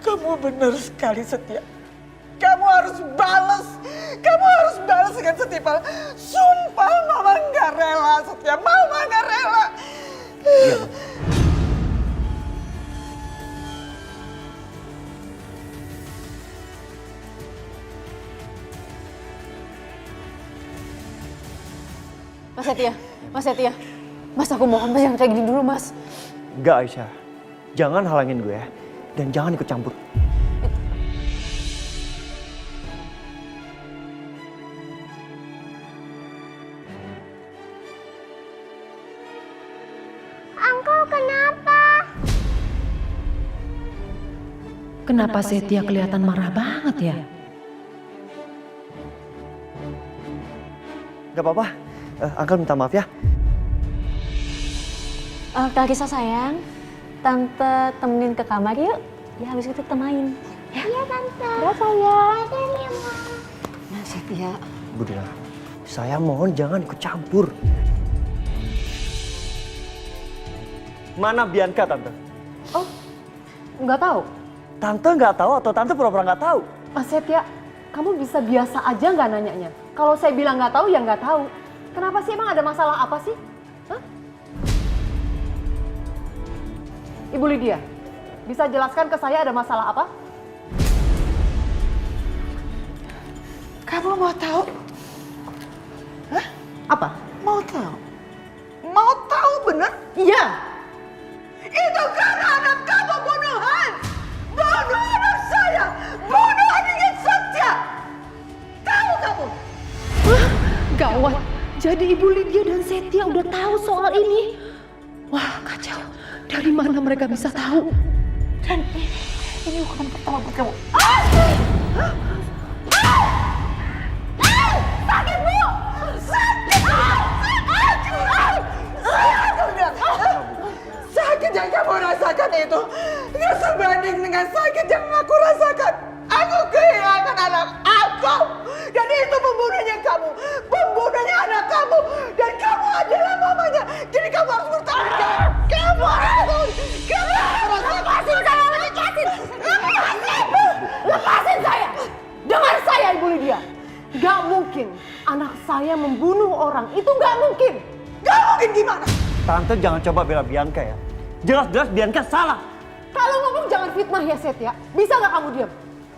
Kamu benar sekali, Setia. Kamu harus balas dengan setimpal. Sumpah Mama gak rela, Setia. Mama gak rela. Iya, Mam. Mas Setia. Mas aku mohon Mas jangan kayak gini dulu Mas. Enggak, Aisyah. Jangan halangin gue ya. Dan jangan ikut campur. Uncle, kenapa? Kenapa Setia kelihatan marah banget ya? Gak apa-apa. Uncle minta maaf ya. Karissa sayang, Tante temenin ke kamar yuk. Ya habis itu kita main. Iya, Tante. Ya sayang. Dadah, Mama. Mas Setia. Budina, saya mohon jangan ikut campur. Mana Bianca, Tante? Oh, nggak tahu. Tante nggak tahu atau Tante pura-pura nggak tahu? Mas Setia, kamu bisa biasa aja nggak nanyanya? Kalau saya bilang nggak tahu ya nggak tahu. Kenapa sih emang ada masalah apa sih? Hah? Ibu Lydia, bisa jelaskan ke saya ada masalah apa? Kamu mau tahu? Hah? Apa? Mau tahu? Mau tahu bener? Iya. Itu karena anak kamu bunuh Hans. Bunuh anak saya. Bunuh adiknya Setia. Tahu kamu? Gawat. Jadi Ibu Lydia dan Setia udah tahu soal ini. Wah, kacau. Dari mana mereka bisa tahu? Dan ini hukuman pertama buat kamu. Sakit, Bu! Sakit! Sakit yang kamu rasakan itu nggak sebanding dengan sakit yang aku rasakan. Aku mungkin anak saya membunuh orang. Itu nggak mungkin. Gak mungkin gimana? Tante jangan coba bela Bianca ya. Jelas-jelas Bianca salah. Kalau ngomong jangan fitnah ya Setia. Bisa nggak kamu diam?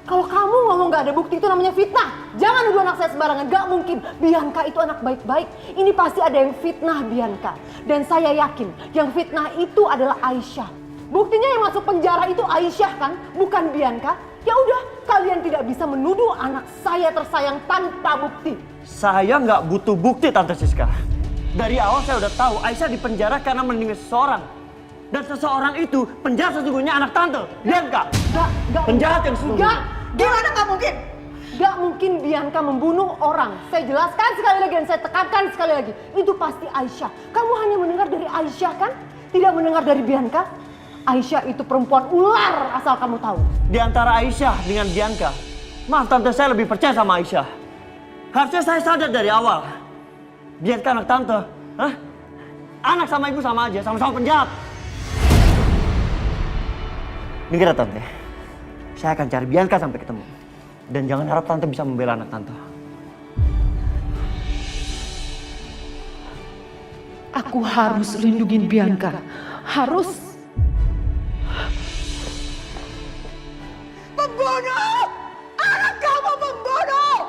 Kalau kamu ngomong nggak ada bukti itu namanya fitnah. Jangan nuduh anak saya sembarangan. Nggak mungkin. Bianca itu anak baik-baik. Ini pasti ada yang fitnah Bianca. Dan saya yakin yang fitnah itu adalah Aisyah. Buktinya yang masuk penjara itu Aisyah kan, bukan Bianca. Ya udah, kalian tidak bisa menuduh anak saya tersayang tanpa bukti. Saya nggak butuh bukti Tante Siska. Dari awal saya udah tahu Aisyah dipenjara karena meninggal seseorang. Dan seseorang itu penjahat sesungguhnya anak Tante, Bianca. Nggak. Penjahat yang sesungguhnya. Nggak. Gimana nggak mungkin? Gak mungkin Bianca membunuh orang. Saya jelaskan sekali lagi dan saya tekankan sekali lagi. Itu pasti Aisyah. Kamu hanya mendengar dari Aisyah kan? Tidak mendengar dari Bianca? Aisyah itu perempuan ular asal kamu tahu. Di antara Aisyah dengan Bianca, maaf Tante saya lebih percaya sama Aisyah. Harusnya saya sadar dari awal. Bianca anak Tante. Hah? Anak sama ibu sama aja, sama-sama penjahat. Dengar Tante, saya akan cari Bianca sampai ketemu. Dan jangan harap Tante bisa membela anak Tante. Aku harus lindungin Bianca. Harus. Pembunuh! Anak kamu pembunuh!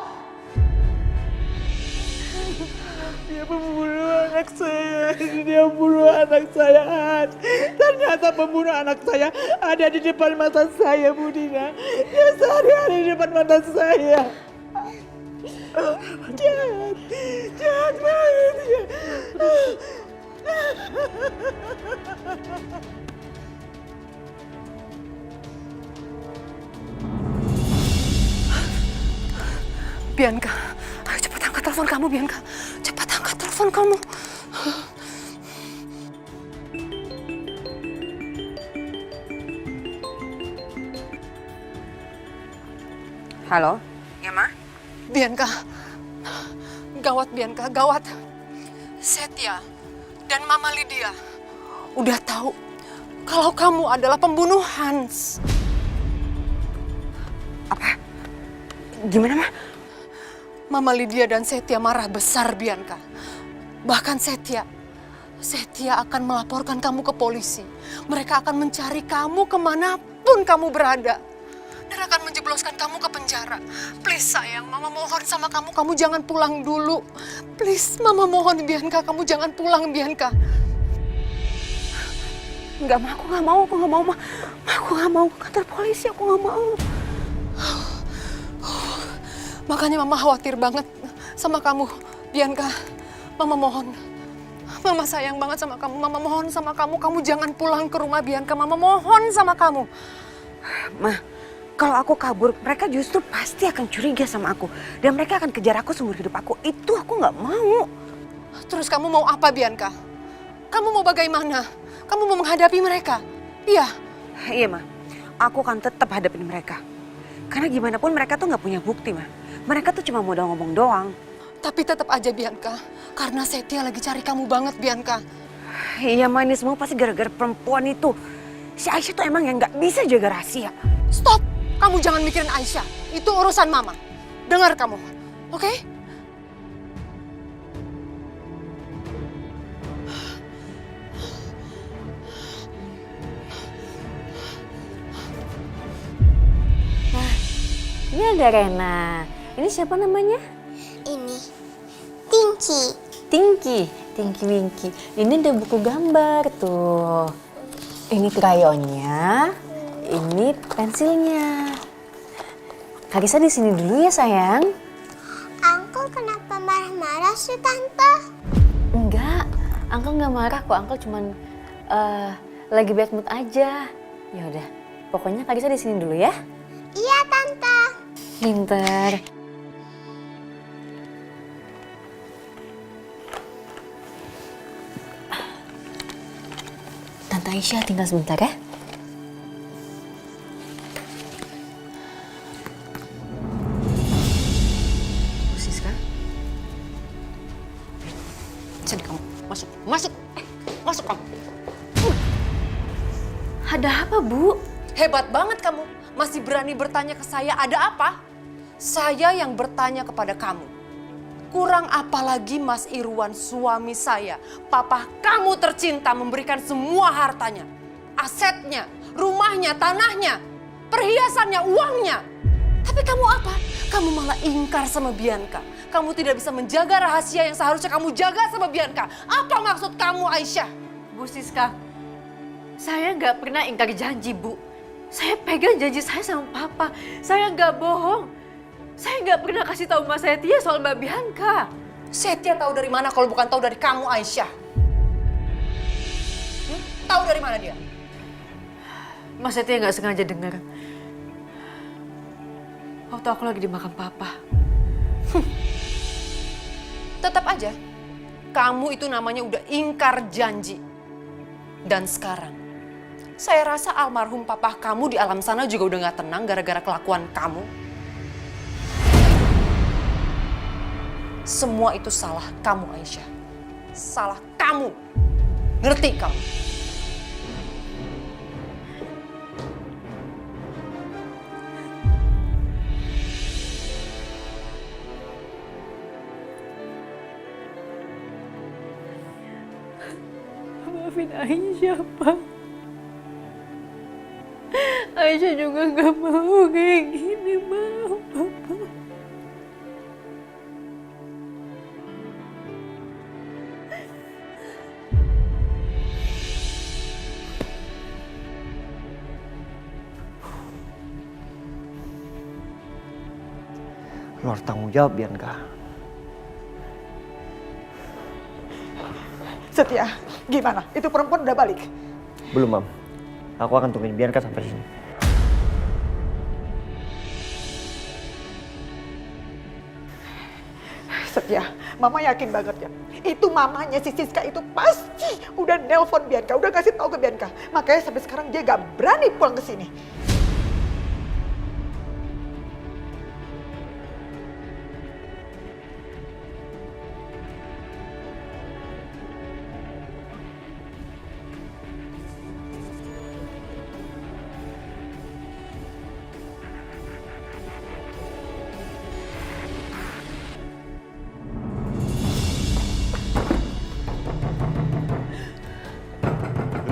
Dia membunuh anak saya. Dia bunuh anak saya. Ternyata pembunuh anak saya ada di depan mata saya, Bu Dina. Dia sehari-hari di depan mata saya. Jahat banget dia. Bianca, ayo cepat angkat telepon kamu Bianca. Cepat angkat telepon kamu. Halo? Ya, Ma? Bianca, gawat Bianca, gawat. Setia dan Mama Lydia udah tahu kalau kamu adalah pembunuh Hans. Apa? Gimana, Ma? Mama Lydia dan Setia marah besar Bianca. Bahkan Setia akan melaporkan kamu ke polisi. Mereka akan mencari kamu kemanapun kamu berada. Dan akan menjebloskan kamu ke penjara. Please sayang, Mama mohon sama kamu, kamu jangan pulang dulu. Please, Mama mohon Bianca, kamu jangan pulang Bianca. Enggak, Ma, aku nggak mau, Ma. Aku nggak mau ke kantor polisi, aku nggak mau. Makanya Mama khawatir banget sama kamu, Bianca. Mama mohon. Mama sayang banget sama kamu. Mama mohon sama kamu, kamu jangan pulang ke rumah Bianca. Mama mohon sama kamu. Ma, kalau aku kabur, mereka justru pasti akan curiga sama aku. Dan mereka akan kejar aku seumur hidup aku. Itu aku nggak mau. Terus kamu mau apa, Bianca? Kamu mau bagaimana? Kamu mau menghadapi mereka? Iya. Iya, Ma. Aku akan tetap hadapin mereka. Karena gimana pun mereka tuh nggak punya bukti, Ma. Mereka tuh cuma modal ngomong doang. Tapi tetap aja, Bianca. Karena Setia lagi cari kamu banget, Bianca. Iya, Ma. Ini semua pasti gara-gara perempuan itu. Si Aisyah tuh emang yang nggak bisa jaga rahasia. Stop! Kamu jangan mikirin Aisyah. Itu urusan Mama. Dengar kamu, oke? Nah, ini ada Rena. Ini siapa namanya? Ini Tinky. Tinky Winky. Ini ada buku gambar tuh. Ini krayonnya. Ini pensilnya. Karissa di sini dulu ya sayang. Uncle kenapa marah-marah sih Tante? Enggak, Uncle nggak marah kok. Uncle cuman lagi bad mood aja. Ya udah, pokoknya Karissa di sini dulu ya. Iya Tante. Pinter. Tante Aisyah tinggal sebentar ya. Sini kamu, masuk kamu. Ada apa, Bu? Hebat banget kamu, masih berani bertanya ke saya ada apa? Saya yang bertanya kepada kamu. Kurang apa lagi Mas Irwan, suami saya. Papa kamu tercinta memberikan semua hartanya. Asetnya, rumahnya, tanahnya, perhiasannya, uangnya. Tapi kamu apa? Kamu malah ingkar sama Bianca. Kamu tidak bisa menjaga rahasia yang seharusnya kamu jaga sama Bianca. Apa maksud kamu, Aisyah? Bu Siska, saya nggak pernah ingkar janji, Bu. Saya pegang janji saya sama Papa. Saya nggak bohong. Saya nggak pernah kasih tahu Mas Setia soal Mbak Bianca. Setia tahu dari mana kalau bukan tahu dari kamu, Aisyah? Tahu dari mana dia? Mas Setia nggak sengaja dengar. Waktu aku lagi di makam Papa. Tetap aja, kamu itu namanya udah ingkar janji. Dan sekarang, saya rasa almarhum papa kamu di alam sana juga udah gak tenang gara-gara kelakuan kamu. Semua itu salah kamu, Aisyah. Salah kamu. Ngerti kamu? Maafin Aisyah, Pak. Aisyah juga gak mau kayak gini, maaf, Papa. Lo harus tanggung jawab, Bianca. Setia, gimana? Itu perempuan udah balik? Belum, Mam. Aku akan tungguin Bianca sampai sini. Setia, Mama yakin banget ya. Itu mamanya si Siska itu pasti udah nelpon Bianca, udah kasih tahu ke Bianca. Makanya sampai sekarang dia gak berani pulang ke sini.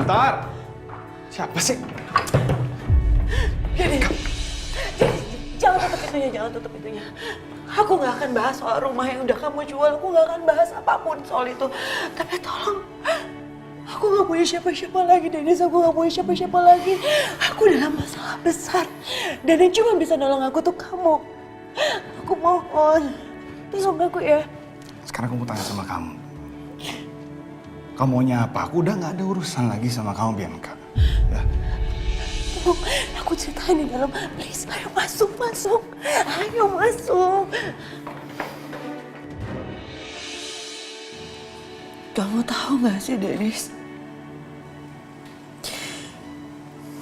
Bentar. Siapa sih? Jadi, jangan tutup pintunya, jangan tutup pintunya. Aku gak akan bahas soal rumah yang udah kamu jual, aku gak akan bahas apapun soal itu. Tapi tolong, aku gak punya siapa-siapa lagi, Dennis. Aku gak punya siapa-siapa lagi. Aku dalam masalah besar. Dan yang cuma bisa nolong aku tuh kamu. Aku mohon, tolong aku ya. Sekarang aku mau tanya sama kamu. Kamu maunya apa? Aku udah gak ada urusan lagi sama kamu, Bianca. Ya. Tolong, aku ceritain di dalam. Please, ayo masuk. Ayo masuk. Kamu tahu gak sih, Dennis?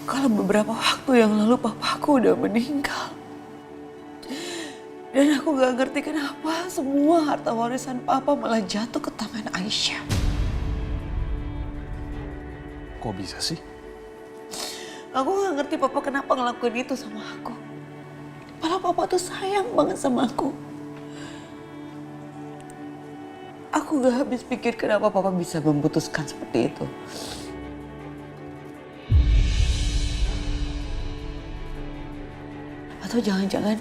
Kalau beberapa waktu yang lalu papaku udah meninggal. Dan aku gak ngerti kenapa semua harta warisan papa malah jatuh ke tangan Aisyah. Kok bisa sih? Aku gak ngerti papa kenapa ngelakuin itu sama aku. Padahal papa tuh sayang banget sama aku. Aku gak habis pikir kenapa papa bisa memutuskan seperti itu. Atau jangan-jangan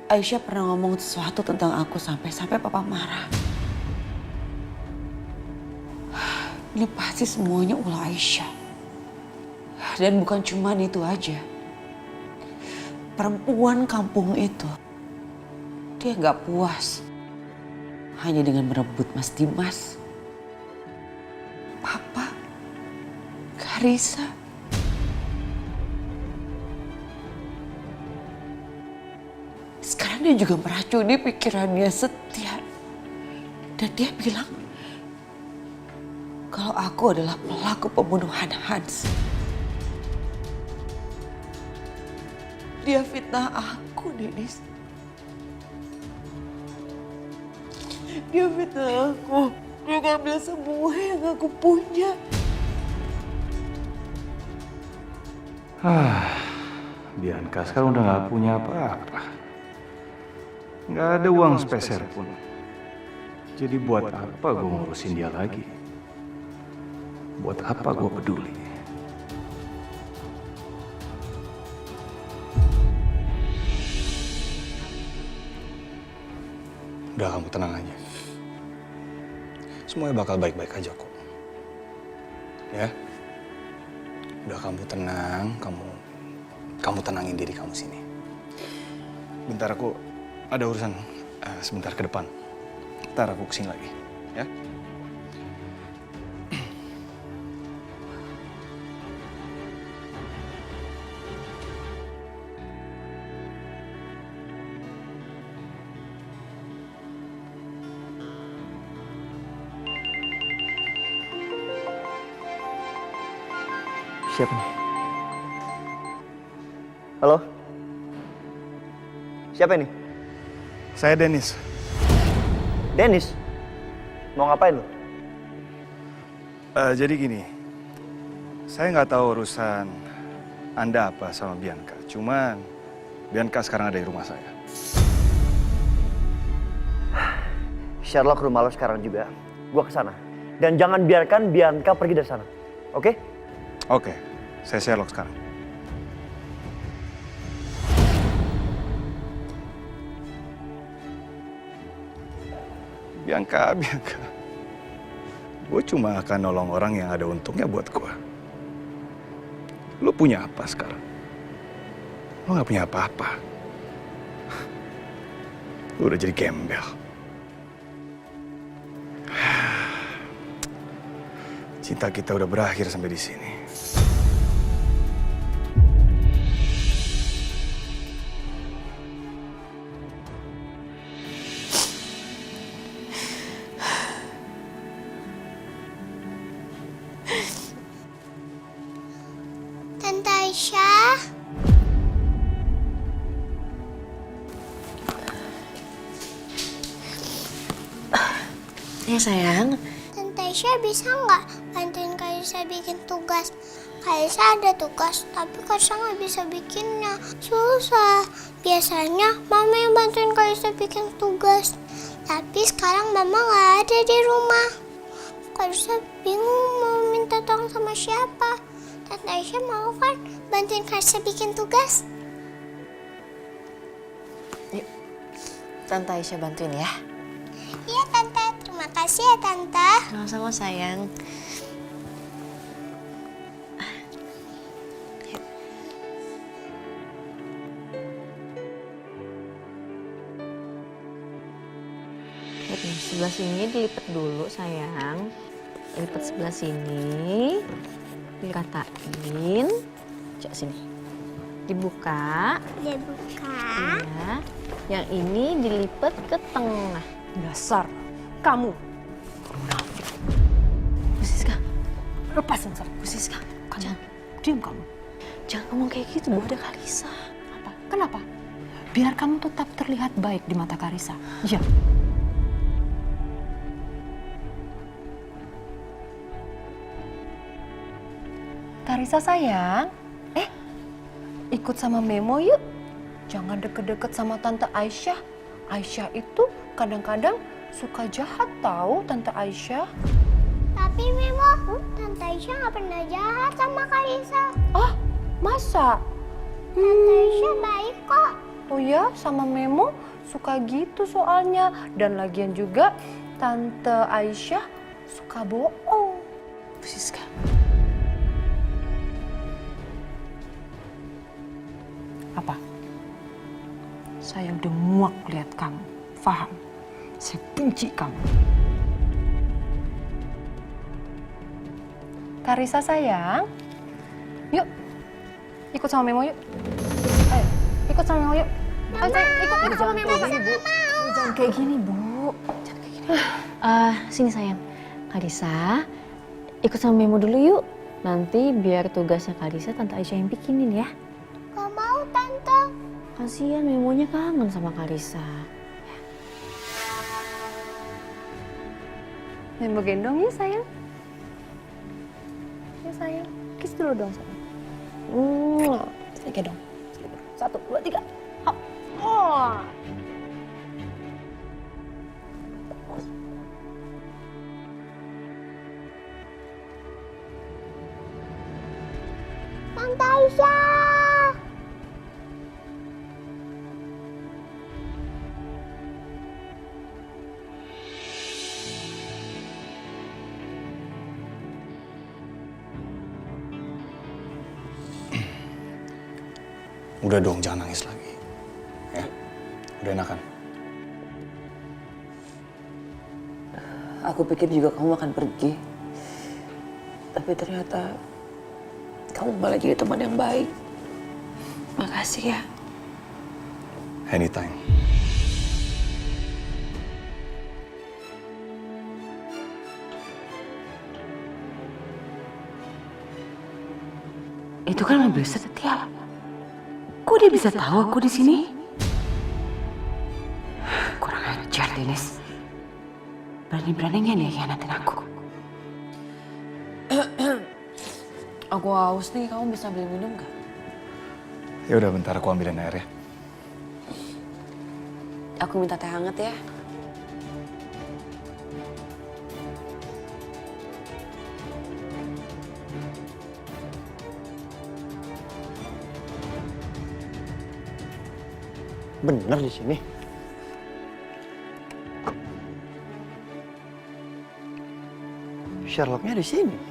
Aisyah pernah ngomong sesuatu tentang aku sampai papa marah. Ini pasti semuanya ulah Aisyah. Dan bukan cuma itu aja. Perempuan kampung itu, dia gak puas hanya dengan merebut Mas Dimas, Papa, Karissa. Sekarang dia juga meracuni pikirannya Setia. Dan dia bilang kalau aku adalah pelaku pembunuhan Hans. Dia fitnah aku, Dennis. Dia fitnah aku. Dia ngambil semua yang aku punya. Bianca sekarang udah gak punya apa-apa. Nggak ada uang spesial pun. Jadi buat apa gue ngurusin dia lagi? Buat apa gue peduli? Udah, kamu tenang aja. Semuanya bakal baik-baik aja kok. Ya? Udah, kamu tenang, kamu tenangin diri kamu sini. Bentar, aku ada urusan sebentar ke depan. Ntar aku kesini lagi, ya? Siapa nih? Halo? Siapa ini? Saya Dennis. Dennis? Mau ngapain lo? Jadi gini, saya nggak tahu urusan Anda apa sama Bianca. Cuman Bianca sekarang ada di rumah saya. Sherlock, rumah lo sekarang juga. Gua kesana. Dan jangan biarkan Bianca pergi dari sana. Oke? Oke, saya Sherlock sekarang. Bianca. Gue cuma akan nolong orang yang ada untungnya buat gue. Lo punya apa sekarang? Lo gak punya apa-apa. Lo udah jadi gembel. Cinta kita udah berakhir sampai di sini. Tante Aisyah. Ya sayang. Tante Aisyah bisa nggak bantuin Kalisa bikin tugas? Kalisa ada tugas, tapi Kalisa nggak bisa bikinnya. Susah. Biasanya Mama yang bantuin Kalisa bikin tugas. Tapi sekarang Mama nggak ada di rumah. Kalisa bingung mau minta tolong sama siapa. Tante Aisyah mau kan bantuin Kalisa bikin tugas? Yuk, Tante Aisyah bantuin ya. Iya Tante, terima kasih ya Tante. Sama-sama sayang. Lihat nih, sebelah sini dilipat dulu sayang. Lipat sebelah sini, diratain. Coba sini. Dibuka. Dibuka. Iya. Yang ini dilipat ke tengah. Dasar kamu. Bu Siska, Lepasin saya. Bu Siska, Kamu diam kamu. jangan ngomong kayak gitu, Bu. Ada Kalisa. Apa? Kenapa? Biar kamu tetap terlihat baik di mata Kalisa. Ya. Kalisa sayang, ikut sama Memo yuk. Jangan deket-deket sama Tante Aisyah. Aisyah itu kadang-kadang suka jahat tahu Tante Aisyah. Tapi Memo, Tante Aisyah nggak pernah jahat sama Kalisa. Oh, masa? Tante Aisyah baik kok. Oh ya, sama Memo suka gitu soalnya. Dan lagian juga Tante Aisyah suka bohong. Bu Siska. Apa? Saya udah muak lihat kamu. Paham? Saya benci kamu. Kalisa sayang, yuk ikut sama Memo yuk. Ayo, ikut sama Memo yuk. Ayo, sayang, ikut sama Memo. Jangan kayak gini, Bu. Jangan kayak gini. Sini sayang. Kalisa, ikut sama Memo dulu yuk. Nanti biar tugasnya Kalisa Tante Aisyah yang bikinin ya. Gak mau Tante. Kasihan Memonya kangen sama Kalisa. Memo gendong ya sayang. Ya sayang, kiss dulu dong sayang. Sedikit dong. 1, 2, 3. Hop. Oh. Udah dong, jangan nangis lagi. Ya, udah enakan. Aku pikir juga kamu akan pergi. Tapi ternyata kamu malah jadi teman yang baik. Makasih ya. Anytime. Itu kan mobil Setia. Kok dia bisa tahu aku di sini? Kurang ajar, Dennis. Berani-beraninya dia khianatin aku. Aku haus nih, kamu bisa beli minum gak? Ya udah, bentar aku ambilin air ya. Aku minta teh hangat ya. Bener di sini. Sherlocknya di sini.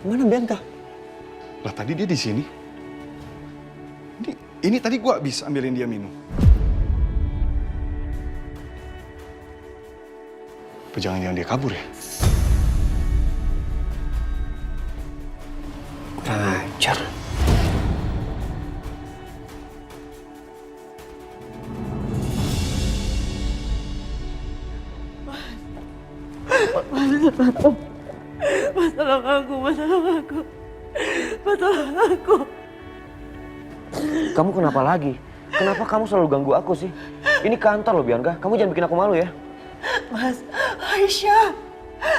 Mana Bianca? Lah tadi dia di sini. Ini tadi gua habis ambilin dia minum. Apa jangan-jangan dia kabur ya? Kurang ajar. Mas, tolong aku, Mas, tolong aku. Mas, tolong aku. Kamu kenapa lagi? Kenapa kamu selalu ganggu aku sih? Ini kantor loh Bianca, kamu jangan bikin aku malu ya. Mas, Aisyah.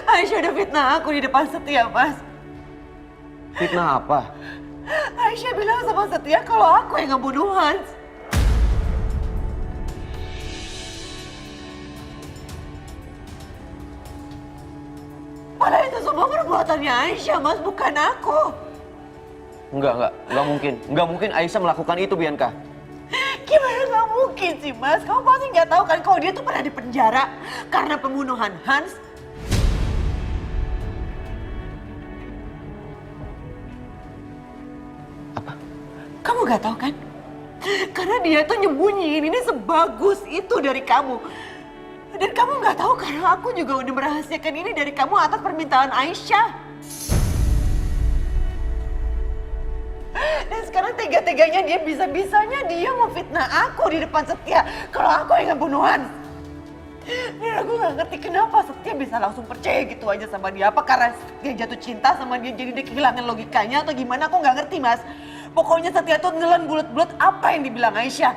Aisyah udah fitnah aku di depan Setia, Mas. Fitnah apa? Aisyah bilang sama Setia kalau aku yang ngebunuh Hans. Padahal itu semua perbuatannya Aisyah, Mas, bukan aku. Enggak mungkin. Enggak mungkin Aisyah melakukan itu, Bianca. Gimana nggak mungkin sih, Mas? Kamu pasti nggak tahu kan kalau dia tuh pernah dipenjara karena pembunuhan Hans. Apa? Kamu nggak tahu kan? Karena dia tuh nyembunyiin ini sebagus itu dari kamu. Dan kamu nggak tahu karena aku juga udah merahasiakan ini dari kamu atas permintaan Aisyah. Dan sekarang tega-teganya dia bisa-bisanya dia mau fitnah aku di depan Setia kalau aku yang ngebunuh Hans. Dan aku nggak ngerti kenapa Setia bisa langsung percaya gitu aja sama dia. Apa karena dia jatuh cinta sama dia jadi dia kehilangan logikanya atau gimana, aku nggak ngerti, Mas. Pokoknya Setia tuh nelan bulat-bulat apa yang dibilang Aisyah.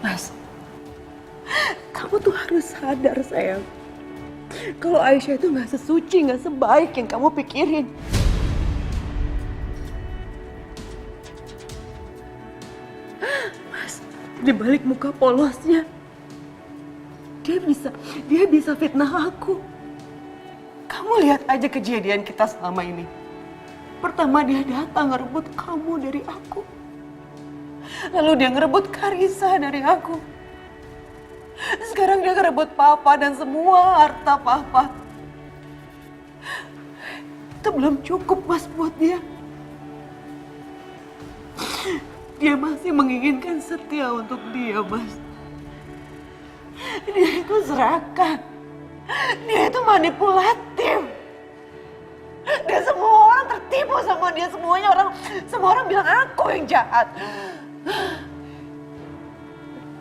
Mas, kamu tuh harus sadar, sayang. Kalau Aisyah itu nggak sesuci, nggak sebaik yang kamu pikirin. Mas, di balik muka polosnya, dia bisa fitnah aku. Kamu lihat aja kejadian kita selama ini. Pertama dia datang ngerebut kamu dari aku. Lalu dia ngerebut Karissa dari aku. Sekarang dia ngerebut Papa dan semua harta Papa. Itu belum cukup, Mas, buat dia. Dia masih menginginkan Setia untuk dia, Mas. Dia itu serakah. Dia itu manipulatif. Dan semua orang tertipu sama dia. Semua orang bilang aku yang jahat.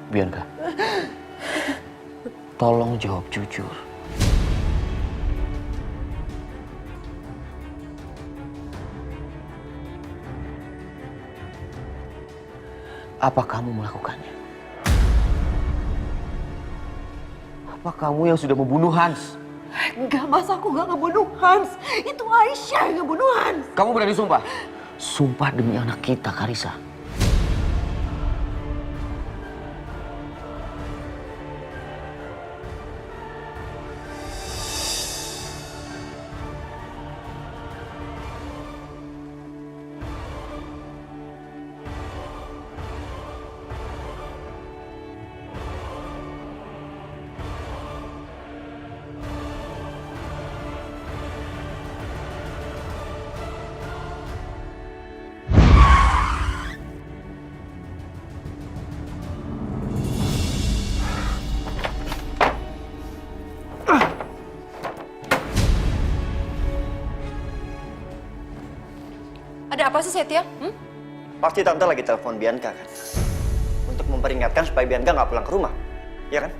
Bianca, tolong jawab jujur. Apa kamu melakukannya? Apa kamu yang sudah membunuh Hans? Enggak, Mas, aku gak ngebunuh Hans. Itu Aisyah yang ngebunuh Hans. Kamu berani sumpah? Sumpah demi anak kita, Karissa. Ada apa sih, Setia? Pasti tante lagi telepon Bianca kan? Untuk memperingatkan supaya Bianca nggak pulang ke rumah, ya kan?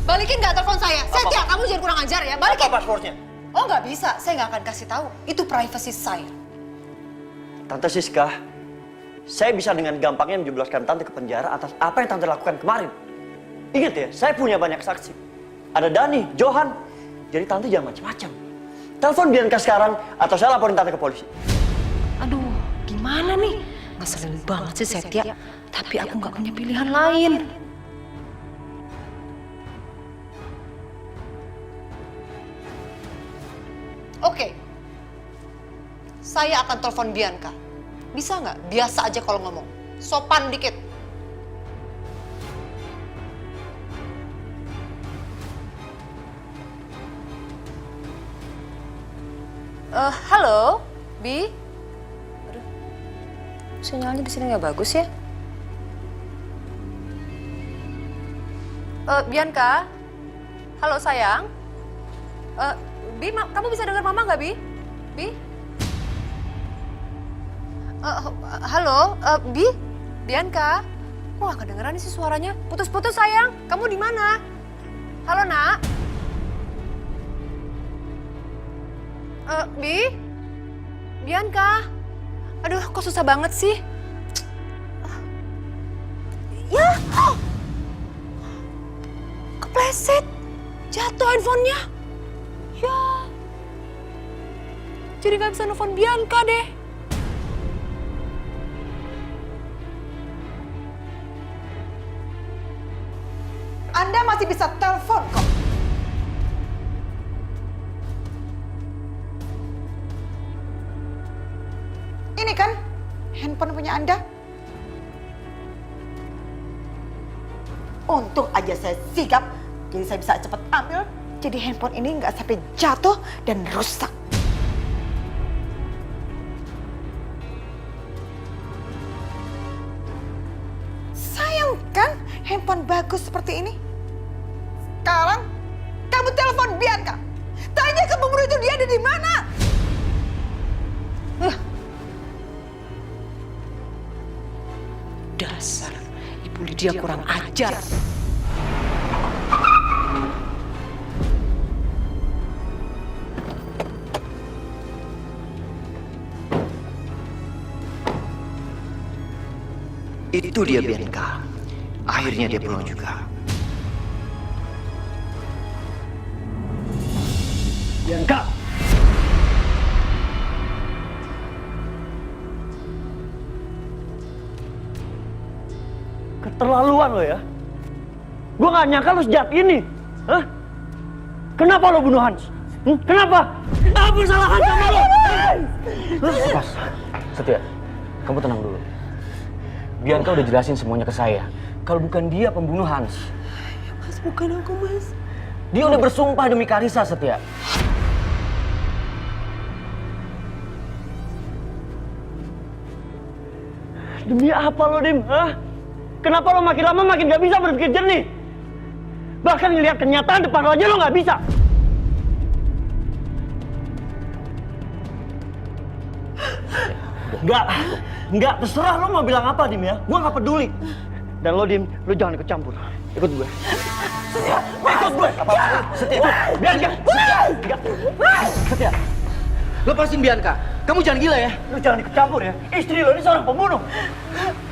Balikin nggak telepon saya? Setia, kamu jangan kurang ajar ya. Balikin. Apa passwordnya? Oh, nggak bisa. Saya nggak akan kasih tahu. Itu privasi saya. Tante Siska, saya bisa dengan gampangnya menjebloskan tante ke penjara atas apa yang tante lakukan kemarin. Ingat ya, saya punya banyak saksi. Ada Dani, Johan. Jadi tante jangan macam-macam. Telepon Bianca sekarang atau saya laporin tante ke polisi. Aduh, gimana nih? Ngeselin banget sih Setia. Tapi aku nggak punya pilihan lain. Oke. Saya akan telepon Bianca. Bisa nggak? Biasa aja kalau ngomong. Sopan dikit. Halo, Bi. Aduh, sinyalnya di sini nggak bagus ya. Bianca, halo sayang. Bi, kamu bisa dengar Mama nggak, Bi? Bi? Halo, Bi? Bianca? Kok nggak kedengeran sih suaranya? Putus-putus sayang. Kamu di mana? Halo, Nak. Bi? Bianca? Aduh, kok susah banget sih? Ya! Kepleset! Jatuh handphonenya! Ya! Jadi nggak bisa nelfon Bianca deh. Anda masih bisa telepon kok. Ini kan handphone punya Anda. Untung aja saya sigap, jadi saya bisa cepat ambil. Jadi handphone ini nggak sampai jatuh dan rusak. Sayang kan handphone bagus seperti ini. Sekarang kamu telepon Bianca. Tanya ke pembunuh itu dia ada di mana. Dasar Ibu Lydia kurang ajar. Itu dia Bianca. Akhirnya dia pulang juga. Bianca! Keterlaluan lo ya. Gue gak nyangka lo sejahat ini. Hah? Kenapa lo bunuh Hans? Kenapa? Apa salah Hans sama lo? Pas, Setia, kamu tenang dulu. Bianca udah jelasin semuanya ke saya. Kalau bukan dia pembunuh Hans. Ya, Mas, bukan aku, Mas. Dia udah bersumpah demi Karissa, Setia. Demi apa lo, Dim? Hah? Kenapa lo makin lama makin gak bisa berpikir jernih? Bahkan ngelihat kenyataan depan lo aja lo gak bisa. Enggak, terserah lo mau bilang apa, Dim ya. Gua gak peduli. Dan lo, Dim, lo jangan ikut campur. Ikut gue. Setia, ikut gue. Setia, Bianca. Setia, Lepasin Bianca. Kamu jangan gila ya. lo jangan ikut campur ya. Istri lo ini seorang pembunuh.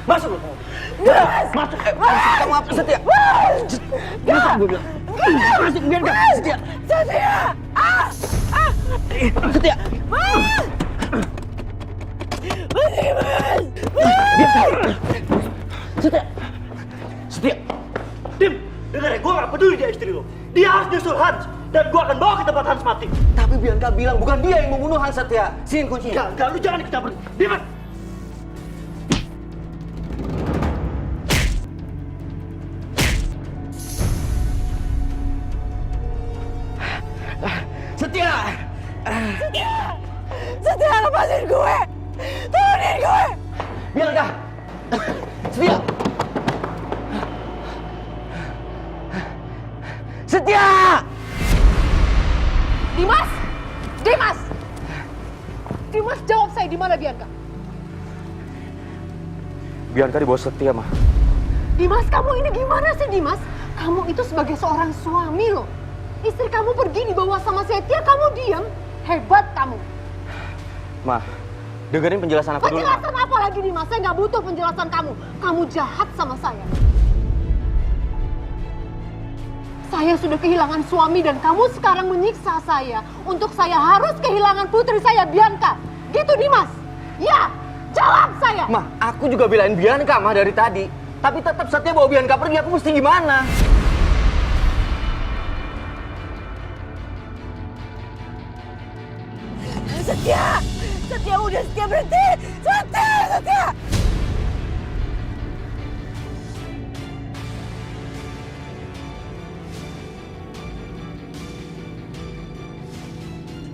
Masuk lu. Masuk. Kamu apa Setia? Masuk gue bilang. Masuk Bianca. Setia. Setia! Setia. Setia. Setia. Dim, dengar ya, gue gak peduli dia istri lo. Dia harus nyusul Hans. Dan gue akan bawa ke tempat Hans mati. Tapi Bianca bilang bukan dia yang membunuh Hans Setia. Sini kuncinya. Enggak, lu jangan ikut campur. Dimas. Setia! Setia, lepasin gue! Turunin gue! Bianca. Setia. Setia! Dimas! Dimas! Dimas, jawab saya, di mana Bianca? Bianca dibawa Setia, Ma. Dimas, kamu ini gimana sih, Dimas? Kamu itu sebagai seorang suami loh. Istri kamu pergi dibawa sama Setia, kamu diam. Hebat kamu. Ma, dengerin penjelasan aku dulu, Ma. Penjelasan apa lagi, Dimas? Saya nggak butuh penjelasan kamu. Kamu jahat sama saya. Saya sudah kehilangan suami dan kamu sekarang menyiksa saya. Untuk saya harus kehilangan putri saya, Bianca. Gitu, Dimas? Ya, jawab saya. Ma, aku juga belain Bianca, Ma, dari tadi. Tapi tetap Setia bawa Bianca pergi, aku mesti gimana? Setia! Setia, udah Setia, berhenti! Setia! Setia!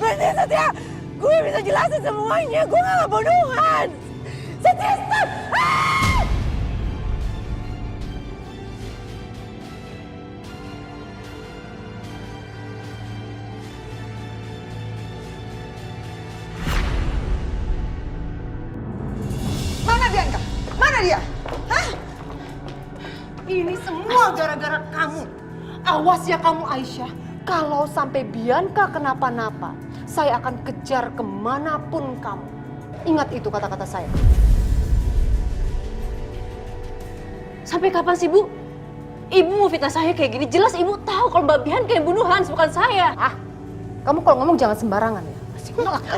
Berhenti, Setia! Gue bisa jelasin semuanya, gue gak ngebunuhan! Setia, stop! Ah! Mana Bianca? Mana dia? Hah? Ini semua gara-gara kamu. Awas ya kamu, Aisyah. Kalau sampai Bianca kenapa-napa, saya akan kejar kemanapun kamu. Ingat itu kata-kata saya. Sampai kapan sih, Bu? Ibu mau fitnah saya kayak gini. Jelas Ibu tahu kalau Mbak Bianca yang bunuh Hans, bukan saya. Kamu kalau ngomong jangan sembarangan ya.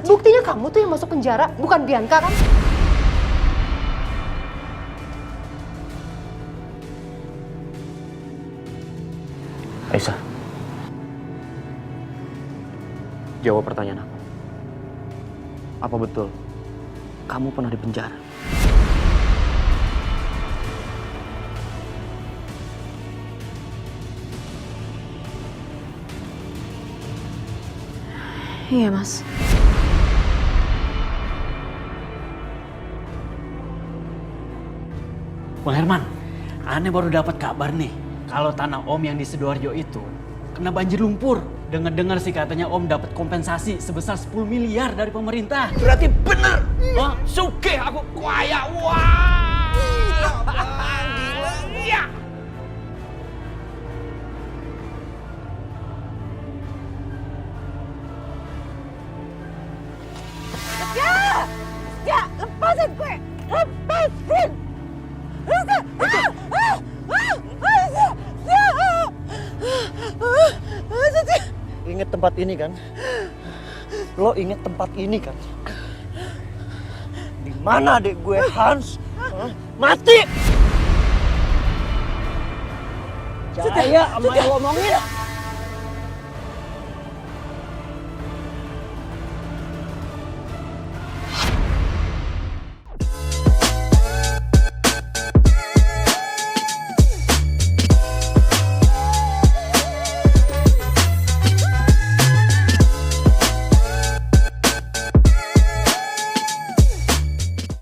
Buktinya kamu tuh yang masuk penjara, bukan Bianca kan? Aisyah, jawab pertanyaan aku. Apa betul kamu pernah di penjara? Iya, Mas. Bang Herman, aneh baru dapat kabar nih. Kalau tanah Om yang di Sidoarjo itu kena banjir lumpur. Dengar-dengar sih katanya Om dapat kompensasi sebesar 10 miliar dari pemerintah. Berarti bener! Oh, sugih aku kaya. Wah! Gila, Bang. Gila. Iya. Setia! Setia, lepasin gue! Lepasin! Setia! Setia! Ingat tempat ini kan? Lo ingat tempat ini kan? Di mana adik gue Hans? Mati! Jaya sama yang ngomongin.